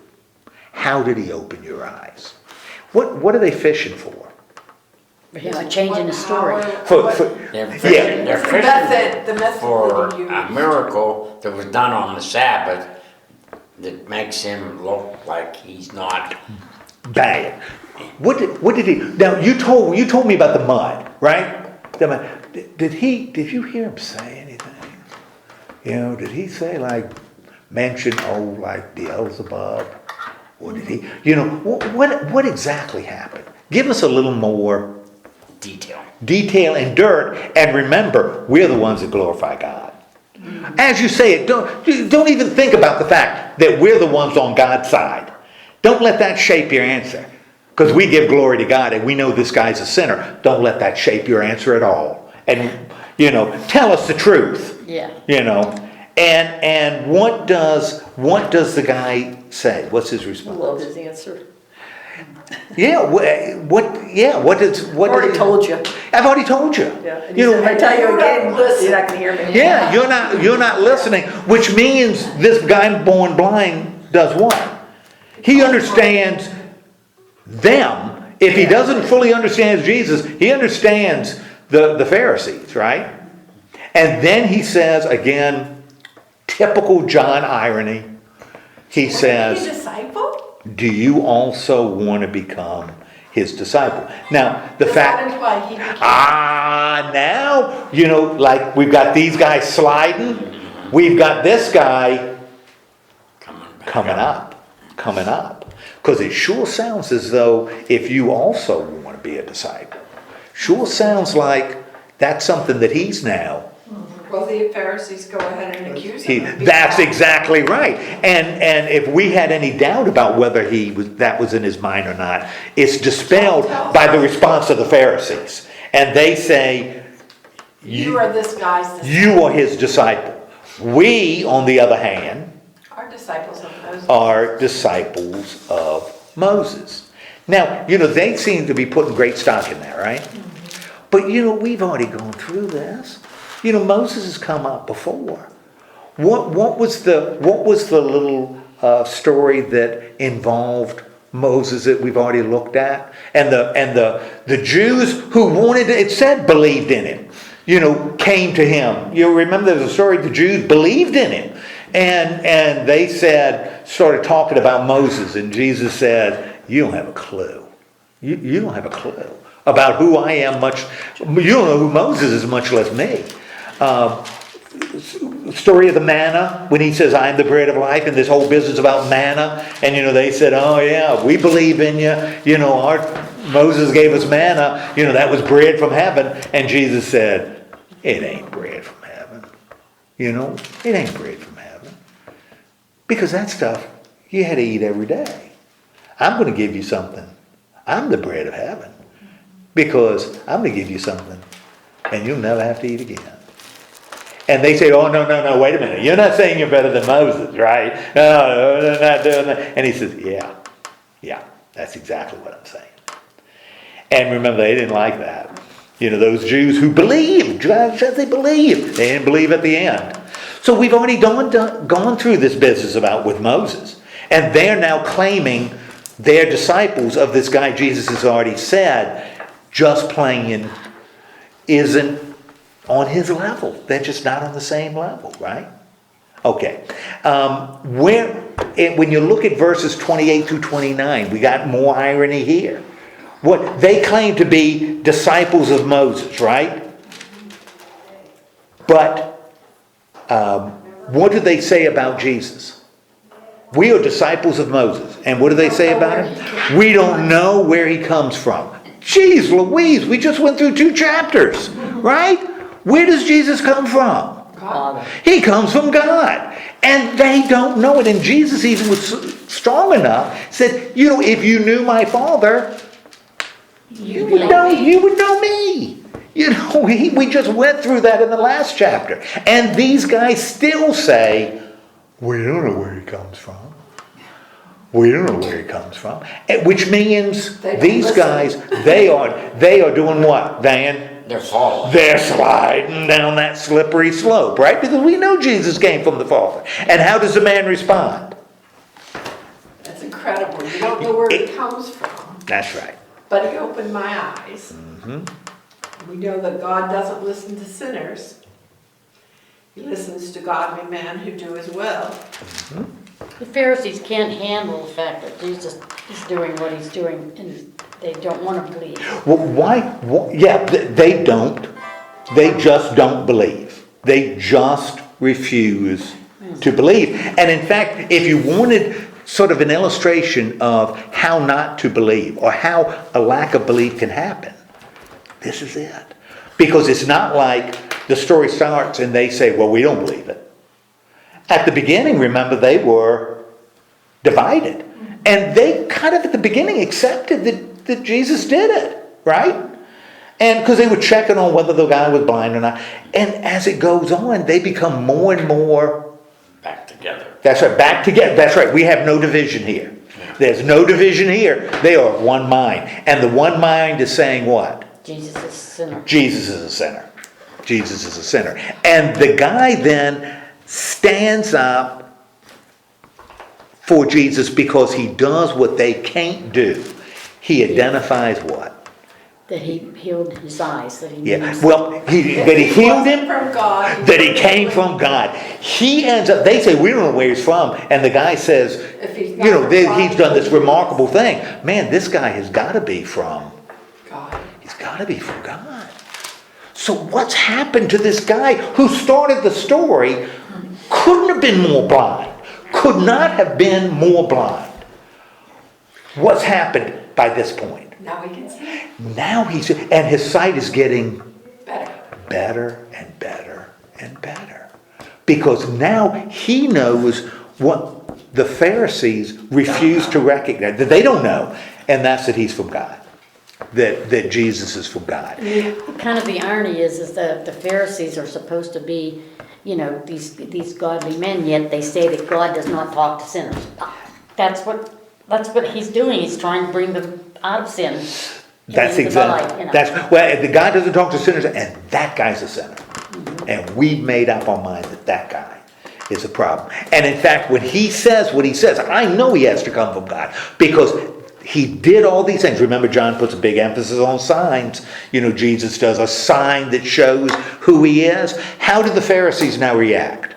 How did he open your eyes? What are they fishing for?
Changing the story.
They're fishing
The method
for
that you
a miracle that was done on the Sabbath that makes him look like he's not.
Bad. What did he? Now you told me about the mud, right? The mud. Did you hear him say anything? Did he say mention like Beelzebub? Or did he? What exactly happened? Give us a little more detail and dirt, and remember, we're the ones that glorify God. As you say it, don't even think about the fact that we're the ones on God's side. Don't let that shape your answer. Because we give glory to God and we know this guy's a sinner. Don't let that shape your answer at all. And, tell us the truth.
Yeah.
And what does the guy say? What's his response?
Love his answer.
Yeah, what
Already told you.
I've already told you.
Yeah. And if I tell you again, you're not going to hear me.
Yeah, you're not listening, which means this guy born blind does what? He understands them. If he doesn't fully understand Jesus, he understands the Pharisees, right? And then he says, again, typical John irony, he says,
a disciple?
do you also want to become his disciple? Now, the fact... now, we've got these guys sliding. We've got this guy coming up. Because it sure sounds as though if you also want to be a disciple, sure sounds like that's something that he's now
Well, the Pharisees go ahead and accuse him.
That's exactly right. And if we had any doubt about whether that was in his mind or not, it's dispelled by the response of the Pharisees. And they say,
You are this guy's disciple.
you are his disciple. We, on the other hand,
Are disciples of Moses.
are disciples of Moses. Now, they seem to be putting great stock in that, right? But, we've already gone through this. Moses has come up before. What was the little story that involved Moses that we've already looked at? And the Jews who wanted it said believed in him, came to him. You remember there's a story, the Jews believed in him. And they started talking about Moses, and Jesus said, you don't have a clue. You don't have a clue about who I am, you don't know who Moses is, much less me. Story of the manna, when he says, I am the bread of life, and this whole business about manna, and they said, oh yeah, we believe in you, Moses gave us manna, that was bread from heaven, and Jesus said, it ain't bread from heaven, it ain't bread from heaven, because that stuff you had to eat every day. I'm going to give you something, I'm the bread of heaven, because I'm going to give you something, and you'll never have to eat again. And they say, oh, no, wait a minute. You're not saying you're better than Moses, right? No, they're not doing that. And he says, yeah, that's exactly what I'm saying. And remember, they didn't like that. Those Jews who believed, God says they believed. They didn't believe at the end. So we've already gone through this business with Moses. And they're now claiming they're disciples of this guy Jesus has already said, just playing isn't on his level. They're just not on the same level, right? Okay. When you look at verses 28 through 29, we got more irony here. What they claim to be disciples of Moses, right? But what do they say about Jesus? We are disciples of Moses. And what do they say about him? We don't know where he comes from. Jeez Louise, we just went through 2 chapters, right? Where does Jesus come from?
Father.
He comes from God. And they don't know it. And Jesus even was strong enough, said, if you knew my Father, you would know me. We just went through that in the last chapter. And these guys still say, we don't know where he comes from. We don't know where he comes from. Which means these guys, they are doing what, Van?
They're falling.
They're sliding down that slippery slope, right? Because we know Jesus came from the Father. And how does the man respond?
That's incredible. You don't know where he comes from.
That's right.
But he opened my eyes. We know that God doesn't listen to sinners. He listens to godly men who do his will.
The Pharisees can't handle the fact that Jesus is doing what he's doing, and they don't want to believe.
Well, why? Yeah, they don't. They just don't believe. They just refuse to believe. And in fact, if you wanted sort of an illustration of how not to believe or how a lack of belief can happen, this is it. Because it's not like the story starts and they say, well, we don't believe it. At the beginning, remember, they were divided. And they kind of at the beginning accepted that Jesus did it, right? And because they were checking on whether the guy was blind or not. And as it goes on, they become more and more
Back together.
That's right, back together. That's right, we have no division here. There's no division here. They are of one mind. And the one mind is saying what?
Jesus is a sinner.
Jesus is a sinner. Jesus is a sinner. And the guy then stands up for Jesus because he does what they can't do. He identifies what?
That he healed his eyes. That he
Yeah. Well, that he healed him.
From God.
That he came from God. He ends up, they say, we don't know where he's from. And the guy says,
If he's
you know,
not from God,
he's done this remarkable thing. Man, this guy has got to be from
God.
He's got to be from God. So what's happened to this guy who started the story? Couldn't have been more blind. Could not have been more blind. What's happened by this point?
Now we can see
Now and his sight is getting
better.
better and better and better. Because now he knows what the Pharisees refuse to recognize, that they don't know, and that's that he's from God. That Jesus is from God.
Kind of the irony is that the Pharisees are supposed to be, these godly men, yet they say that God does not talk to sinners. That's what he's doing. He's trying to bring them out of sin.
That's exactly. The God doesn't talk to sinners, and that guy's a sinner. Mm-hmm. And we've made up our mind that guy is a problem. And in fact, when he says what he says, I know he has to come from God, because he did all these things. Remember, John puts a big emphasis on signs. Jesus does a sign that shows who he is. How do the Pharisees now react?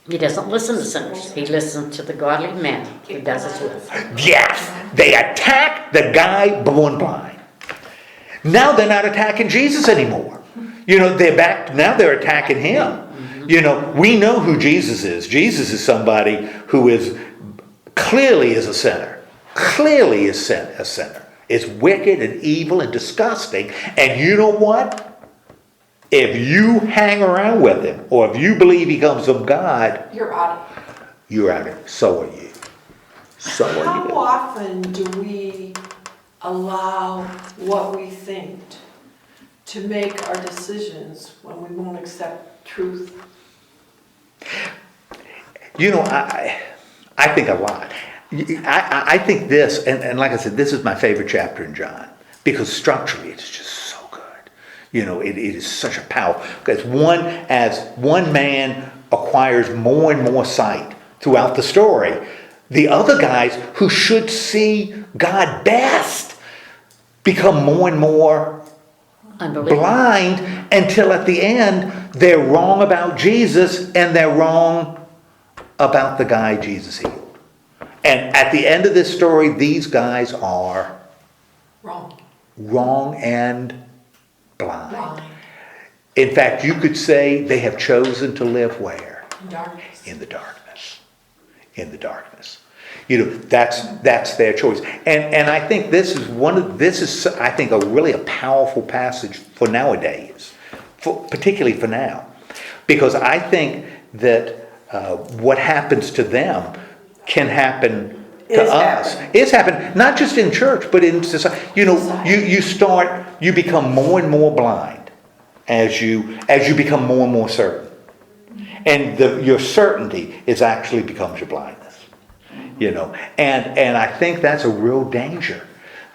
He doesn't listen to sinners. He listens to the godly man who does his will.
Yes, they attack the guy born blind. Now they're not attacking Jesus anymore. They're back, now they're attacking him. We know who Jesus is. Jesus is somebody who is clearly is a sinner. Clearly is a sinner. Is wicked and evil and disgusting. And you know what? If you hang around with him, or if you believe he comes from God,
You're out.
you're out of it. So are you. So are
How
you.
often do we allow what we think to make our decisions when we won't accept truth?
I think a lot. I think this, and like I said, this is my favorite chapter in John, because structurally it's just so good. It is such a power. As one man acquires more and more sight throughout the story, the other guys who should see God best become more and more blind, until at the end they're wrong about Jesus and they're wrong about the guy Jesus healed. And at the end of this story, these guys are wrong and blind. In fact, you could say they have chosen to live where? In the darkness. In the darkness. That's their choice. And I think this is I think a powerful passage for nowadays, particularly for now, because I think that what happens to them can happen to us. It's happened not just in church, but in society. You become more and more blind as you become more and more certain, and your certainty actually becomes your blindness. And I think that's a real danger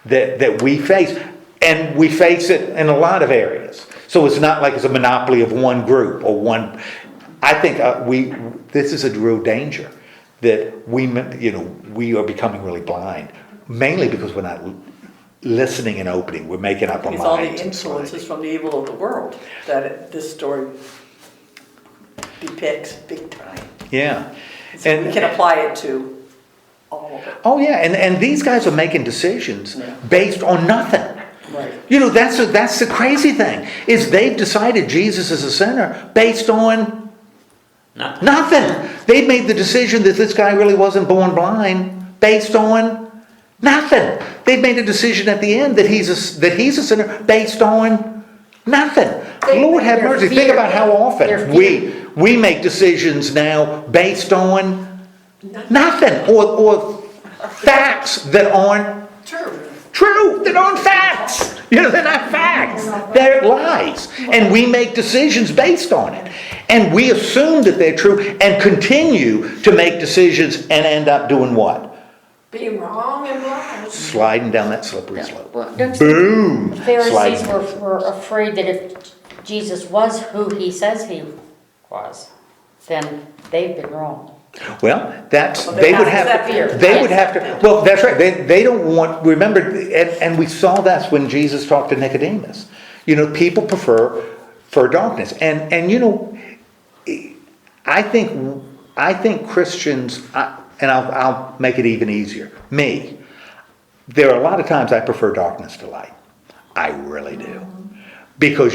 that we face, and we face it in a lot of areas. So it's not like it's a monopoly of one group or one. I think this is a real danger that we are becoming really blind, mainly because we're not listening and opening. We're making up our minds.
It's all the influences from the evil of the world that this story depicts big time.
Yeah.
And we can apply it to all of it.
Oh yeah, and these guys are making decisions based on nothing.
Right.
That's the crazy thing, is they've decided Jesus is a sinner based on nothing. They've made the decision that this guy really wasn't born blind based on nothing. They've made a decision at the end that he's a sinner based on nothing. Lord have mercy. Think about how often we make decisions now based on nothing, or facts that aren't true, that aren't facts. They're not facts. They're lies. And we make decisions based on it. And we assume that they're true and continue to make decisions and end up doing what?
Being wrong and blind.
Sliding down that slippery slope.
Well,
Boom!
The Pharisees
Sliding.
were afraid that if Jesus was who he says he was, then they've been wrong.
Well,
Well,
they would have to. Well, that's right. They don't want. Remember, and we saw that when Jesus talked to Nicodemus. People prefer darkness, and I think Christians, and I'll make it even easier. Me, there are a lot of times I prefer darkness to light. I really do, because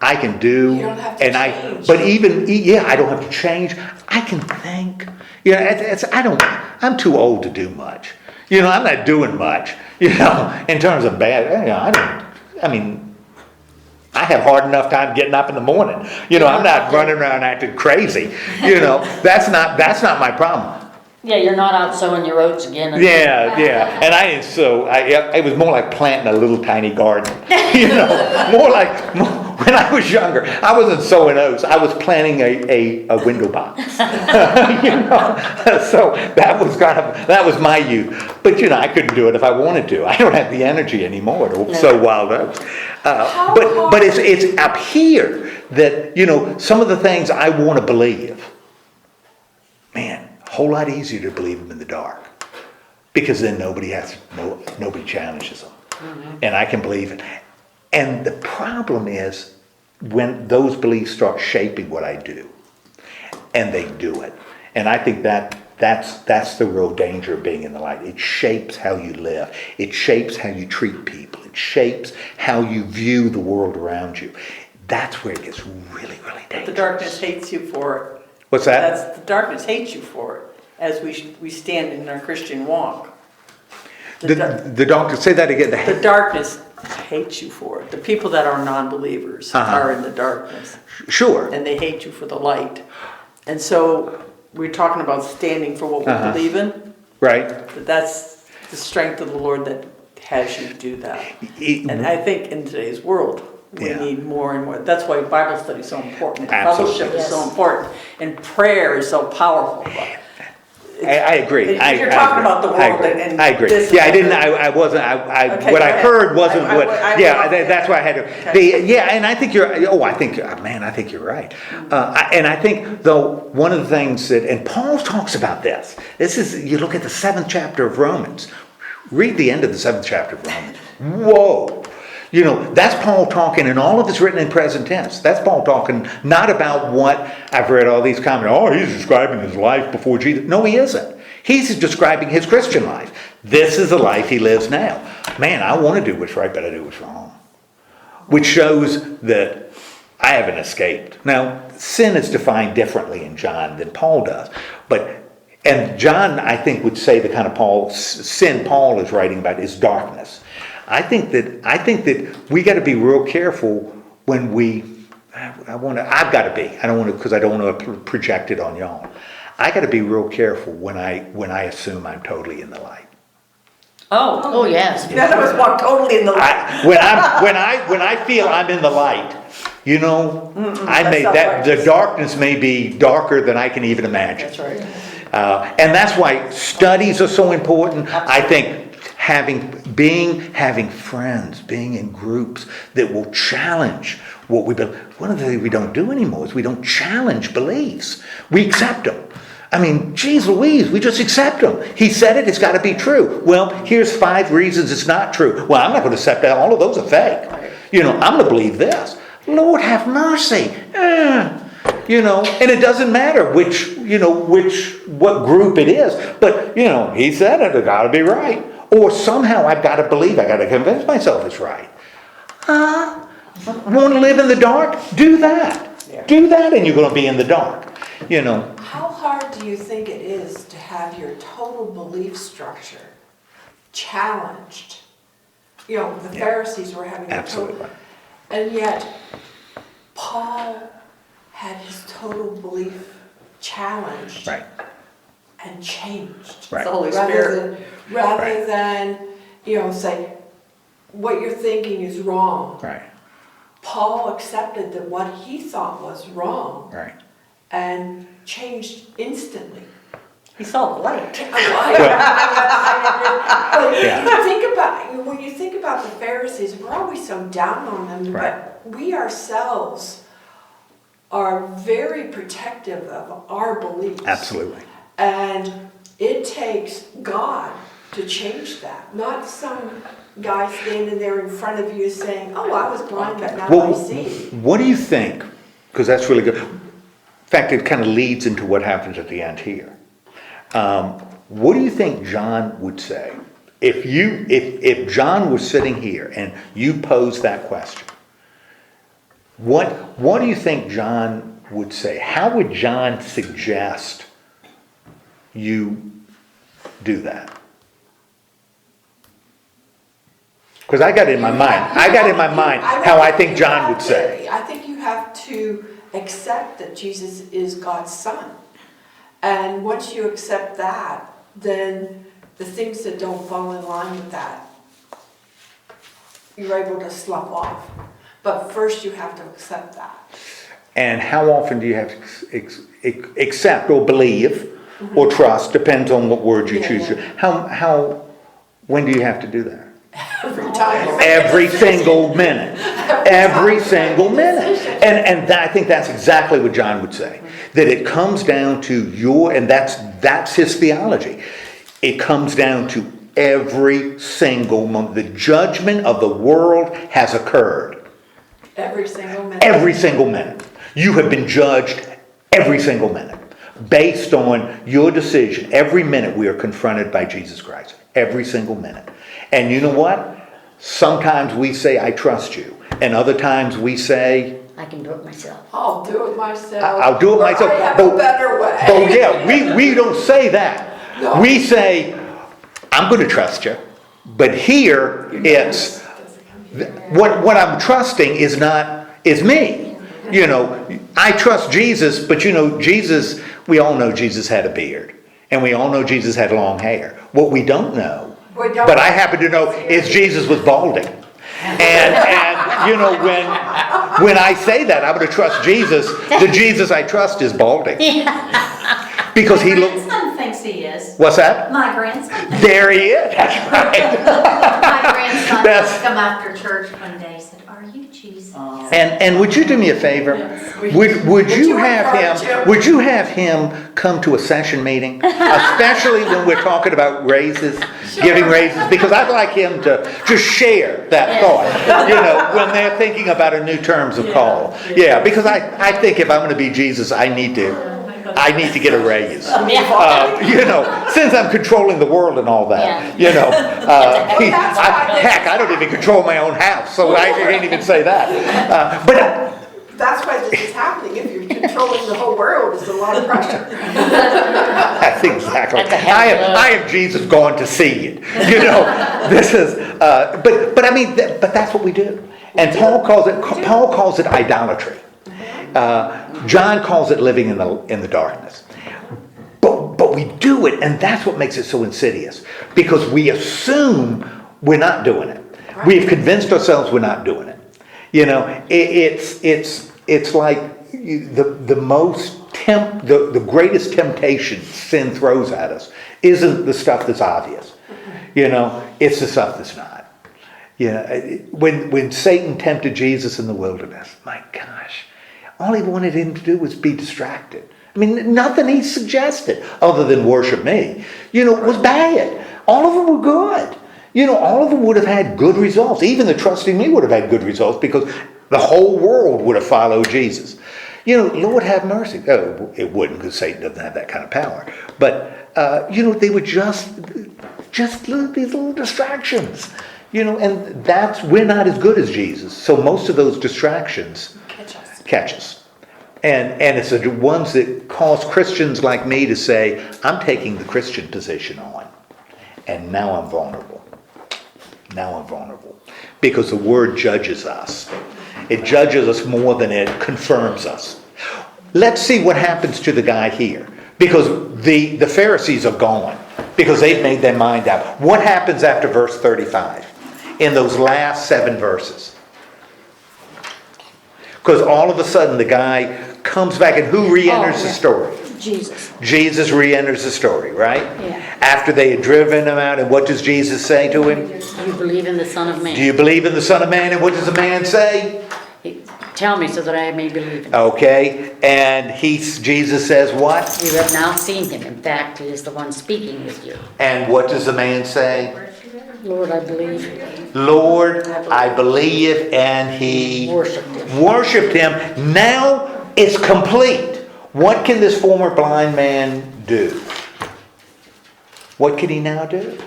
I can do,
You don't have to
and
change.
but I don't have to change. I can think. I'm too old to do much. I'm not doing much. In terms of bad. I have hard enough time getting up in the morning. You know, I'm not running around acting crazy. You know, that's not my problem.
Yeah, you're not out sowing your oats again.
Yeah. And it was more like planting a little tiny garden. You know, when I was younger, I wasn't sowing oats. I was planting a window box. You know, so that was my youth. But you know, I couldn't do it if I wanted to. I don't have the energy anymore to sow wild oats. But it's up here that, you know, some of the things I want to believe, man, a whole lot easier to believe them in the dark, because then nobody challenges them, and I can believe it. And the problem is when those beliefs start shaping what I do, and they do it. And I think that's the real danger of being in the light. It shapes how you live. It shapes how you treat people. It shapes how you view the world around you. That's where it gets really, really dangerous.
But the darkness hates you for it.
What's that?
The darkness hates you for it, as we stand in our Christian walk.
The doctor, say that again.
The darkness hates you for it. The people that are non-believers are in the darkness.
Sure.
And they hate you for the light. And so we're talking about standing for what we believe in.
Right.
But that's the strength of the Lord that has you do that. And I think in today's world, we need more and more. That's why Bible study is so important. And fellowship is so important. And prayer is so powerful.
I agree.
You're talking about the world and
I agree.
this
Yeah, I didn't. I wasn't.
Okay,
what
go
I
ahead.
heard wasn't what. Yeah,
I
that's why I had to.
Okay.
And I think you're. Oh, I think. Man, I think you're right. And I think though one of the things that, and Paul talks about this. This is, you look at the 7th chapter of Romans. Read the end of the 7th chapter of Romans. Whoa. You know, that's Paul talking, and all of it's written in present tense. That's Paul talking not about what I've read all these comments. Oh, he's describing his life before Jesus. No, he isn't. He's describing his Christian life. This is the life he lives now. Man, I want to do what's right, but I do what's wrong. Which shows that I haven't escaped. Now, sin is defined differently in John than Paul does. And John, I think, would say the kind of sin Paul is writing about is darkness. I think that we got to be real careful when I've got to be. I don't want to, because I don't want to project it on y'all. I got to be real careful when I assume I'm totally in the light.
Oh yes.
None of us walk totally in the light.
When I feel I'm in the light, you know, the darkness may be darker than I can even imagine.
That's right.
And that's why studies are so important. I think having friends, being in groups that will challenge what we believe. One of the things we don't do anymore is we don't challenge beliefs. We accept them. I mean, geez Louise, we just accept them. He said it, it's got to be true. Well, here's 5 reasons it's not true. Well, I'm not going to accept that. All of those are fake. You know, I'm going to believe this. Lord have mercy. You know, and it doesn't matter what group it is. But, you know, he said it, it's got to be right. Or somehow I've got to believe, I've got to convince myself it's right. Want to live in the dark? Do that.
Yeah.
Do that and you're going to be in the dark. You know.
How hard do you think it is to have your total belief structure challenged? You know, the Pharisees were having a total, and yet Paul had his total belief challenged.
Right.
And changed.
Right.
The Holy Spirit.
Rather than, you know, say, what you're thinking is wrong.
Right.
Paul accepted that what he thought was wrong.
Right.
And changed instantly.
He saw the light.
But when you think about the Pharisees, we're always so down on them, but we ourselves are very protective of our beliefs.
Absolutely.
And it takes God to change that, not some guy standing there in front of you saying, oh, I was blind, but now I see.
What do you think? Because that's really good. In fact, it kind of leads into what happens at the end here. What do you think John would say if John was sitting here and you posed that question? What do you think John would say? How would John suggest you do that? Because I got it in my mind. How I think John would say.
I think you have to accept that Jesus is God's son. And once you accept that, then the things that don't fall in line with that, you're able to slough off. But first you have to accept that.
And how often do you have to accept or believe or trust, depends on what word you choose. When do you have to do that?
Every time.
Every single minute. Every single minute. And I think that's exactly what John would say. That it comes down to and that's his theology. It comes down to every single moment. The judgment of the world has occurred.
Every single minute.
Every single minute. You have been judged every single minute. Based on your decision. Every minute we are confronted by Jesus Christ. Every single minute. And you know what? Sometimes we say, I trust you. And other times we say,
I can do it myself.
I'll do it myself.
I'll do it myself.
Or I have a better way.
Oh yeah, we don't say that.
No.
We say, I'm going to trust you. But here it's, what I'm trusting is me. You know, I trust Jesus, but you know, Jesus, we all know Jesus had a beard. And we all know Jesus had long hair. What we don't know, but I happen to know, is Jesus was balding. And you know, when I say that, I'm going to trust Jesus, the Jesus I trust is balding. Because he looks...
My grandson thinks he is.
What's that?
My grandson.
There he is, that's right.
My grandson
That's-
come after church one day and said, are you Jesus?
And would you do me a favor? Would you have him come to a session meeting, especially when we're talking about raises, giving raises, because I'd like him to just share that thought, you know, when they're thinking about a new terms of call. Yeah, because I think if I'm going to be Jesus, I need to get a raise. You know, since I'm controlling the world and all that, you know. Heck, I don't even control my own house, so I can't even say that. But
that's why this is happening. If you're controlling the whole world, it's a lot of pressure.
that's exactly. I am Jesus gone to see it. You know, this is. But I mean, but that's what we do. And Paul calls it idolatry. John calls it living in the darkness. But we do it, and that's what makes it so insidious. Because we assume we're not doing it. We have convinced ourselves we're not doing it. You know, it's like the greatest temptation sin throws at us isn't the stuff that's obvious. You know, it's the stuff that's not. You know, when Satan tempted Jesus in the wilderness, my gosh, all he wanted him to do was be distracted. I mean, nothing he suggested other than worship me, you know, was bad. All of them were good. You know, all of them would have had good results. Even the trusting me would have had good results because the whole world would have followed Jesus. You know, Lord have mercy. Oh, it wouldn't because Satan doesn't have that kind of power. But, you know, they were just these little distractions. You know, and we're not as good as Jesus. So most of those distractions catch us. And it's the ones that cause Christians like me to say, I'm taking the Christian position on. And now I'm vulnerable. Because the word judges us. It judges us more than it confirms us. Let's see what happens to the guy here. Because the Pharisees are gone. Because they've made their mind up. What happens after verse 35? In those last 7 verses. Because all of a sudden the guy comes back, and who re-enters the story? Jesus re-enters the story, right?
Yeah.
After they had driven him out, and what does Jesus say to him?
Do you believe in the Son of Man?
Do you believe in the Son of Man? And what does the man say?
Tell me so that I may believe in him.
Okay, and Jesus says what?
You have now seen him. In fact, he is the one speaking with you.
And what does the man say?
Lord, I believe.
Lord, I believe, and he worshipped him. Now it's complete. What can this former blind man do? What can he now do?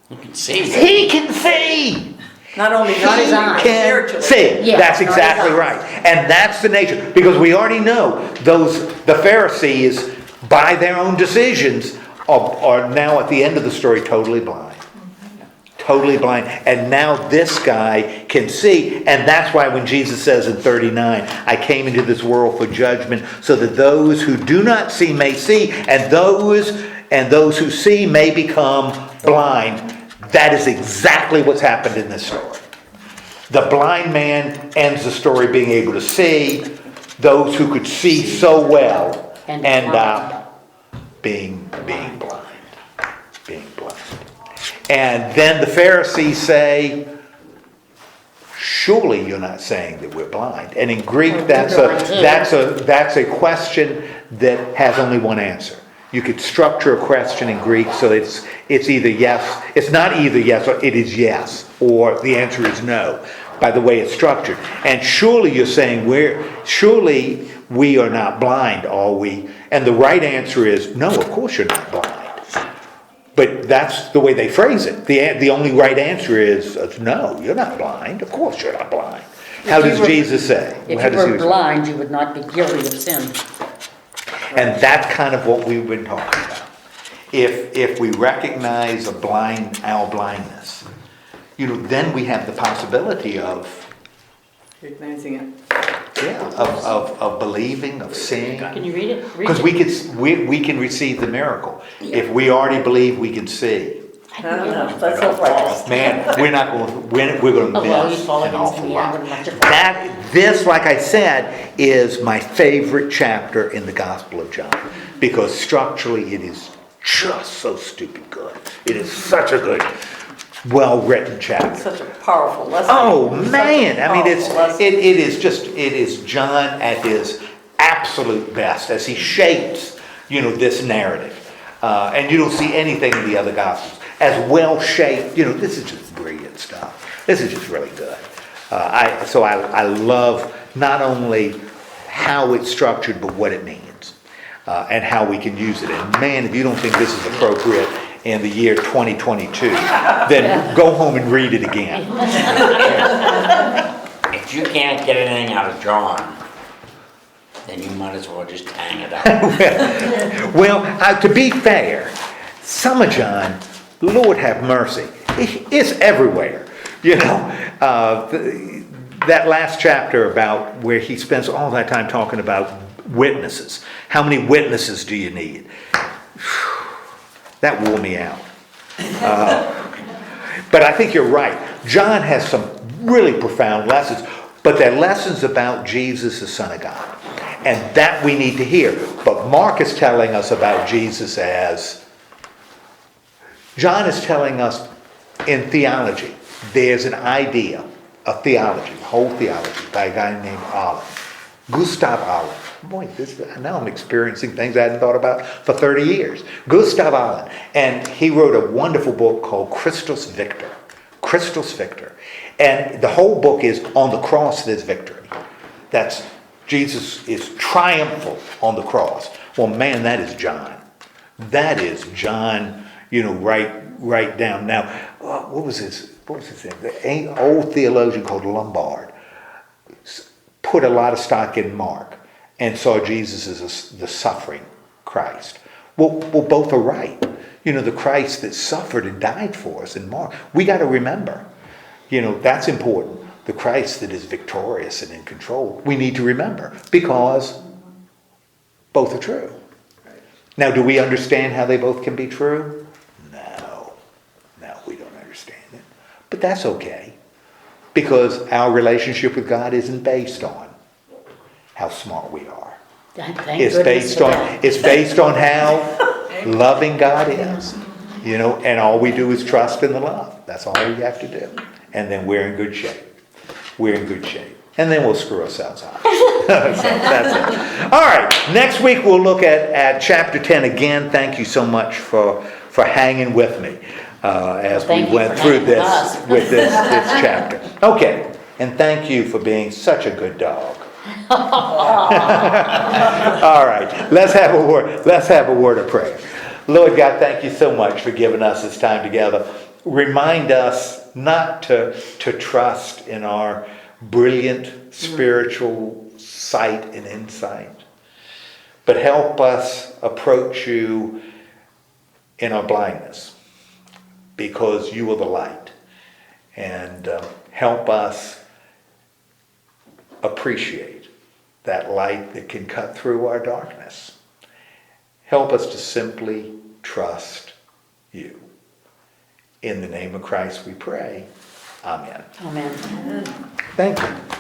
You can see.
He can see.
Not only
Not his eyes.
Can see.
Yeah,
that's
not
exactly
his eyes.
right. And that's the nature. Because we already know the Pharisees, by their own decisions, are now at the end of the story totally blind. Totally blind. And now this guy can see. And that's why when Jesus says in 39, I came into this world for judgment so that those who do not see may see, and those who see may become blind. That is exactly what's happened in this story. The blind man ends the story being able to see. Those who could see so well end up being blind. Being blind. And then the Pharisees say, surely you're not saying that we're blind. And in Greek, that's a question that has only one answer. You could structure a question in Greek so it's either yes, it's not either yes, or it is yes, or the answer is no, by the way it's structured. And surely you're saying surely we are not blind, are we? And the right answer is no, of course you're not blind. But that's the way they phrase it. The only right answer is no, you're not blind. Of course you're not blind. How does Jesus say?
If you were blind, you would not be guilty of sin.
And that's kind of what we've been talking about. If we recognize our blindness, then we have the possibility of
Recognizing it.
of believing, of seeing.
Can you read it?
Because we can receive the miracle. If we already believe, we can see.
No, that's self-righteous.
Man, we're going to
Well, you
miss
fall
an
against
awful
me, I
lot.
wouldn't let you fall.
This, like I said, is my favorite chapter in the Gospel of John, because structurally it is just so stupid good. It is such a good, well-written chapter.
Such a powerful lesson.
Oh
Such a
man! I mean,
powerful lesson.
it is John at his absolute best as he shapes this narrative, and you don't see anything in the other Gospels as well shaped. This is just brilliant stuff. This is just really good. I love not only how it's structured, but what it means, and how we can use it. And man, if you don't think this is appropriate in the year 2022, then go home and read it again.
If you can't get anything out of John, then you might as well just hang it up.
Well, to be fair, some of John, Lord have mercy, it's everywhere. That last chapter about where he spends all that time talking about witnesses. How many witnesses do you need? That wore me out. But I think you're right. John has some really profound lessons, but they're lessons about Jesus, the Son of God. And that we need to hear. But Mark is telling us about Jesus as... John is telling us in theology, there's an idea of theology, whole theology, by a guy named Allen. Gustav Allen. Boy, now I'm experiencing things I hadn't thought about for 30 years. Gustav Allen. And he wrote a wonderful book called Christus Victor. Christus Victor. And the whole book is on the cross there's victory. That's Jesus is triumphal on the cross. Well, man, that is John. That is John, right down. Now, what was his name? The old theologian called Lombard put a lot of stock in Mark and saw Jesus as the suffering Christ. Well, both are right. The Christ that suffered and died for us in Mark. We got to remember, that's important. The Christ that is victorious and in control. We need to remember because both are true. Now, do we understand how they both can be true? No, we don't understand it. But that's okay. Because our relationship with God isn't based on how smart we are. It's based on how loving God is. And all we do is trust in the love. That's all we have to do. And then we're in good shape. And then we'll screw ourselves up. So that's it. All right. Next week we'll look at chapter 10 again. Thank you so much for hanging with me as we went through this with this chapter. Okay. And thank you for being such a good dog. All right. Let's have a word. Let's have a word of prayer. Lord God, thank you so much for giving us this time together. Remind us not to trust in our brilliant spiritual sight and insight, but help us approach you in our blindness, because you are the light. and help us appreciate that light that can cut through our darkness. Help us to simply trust you. In the name of Christ we pray. Amen.
Amen.
Thank you.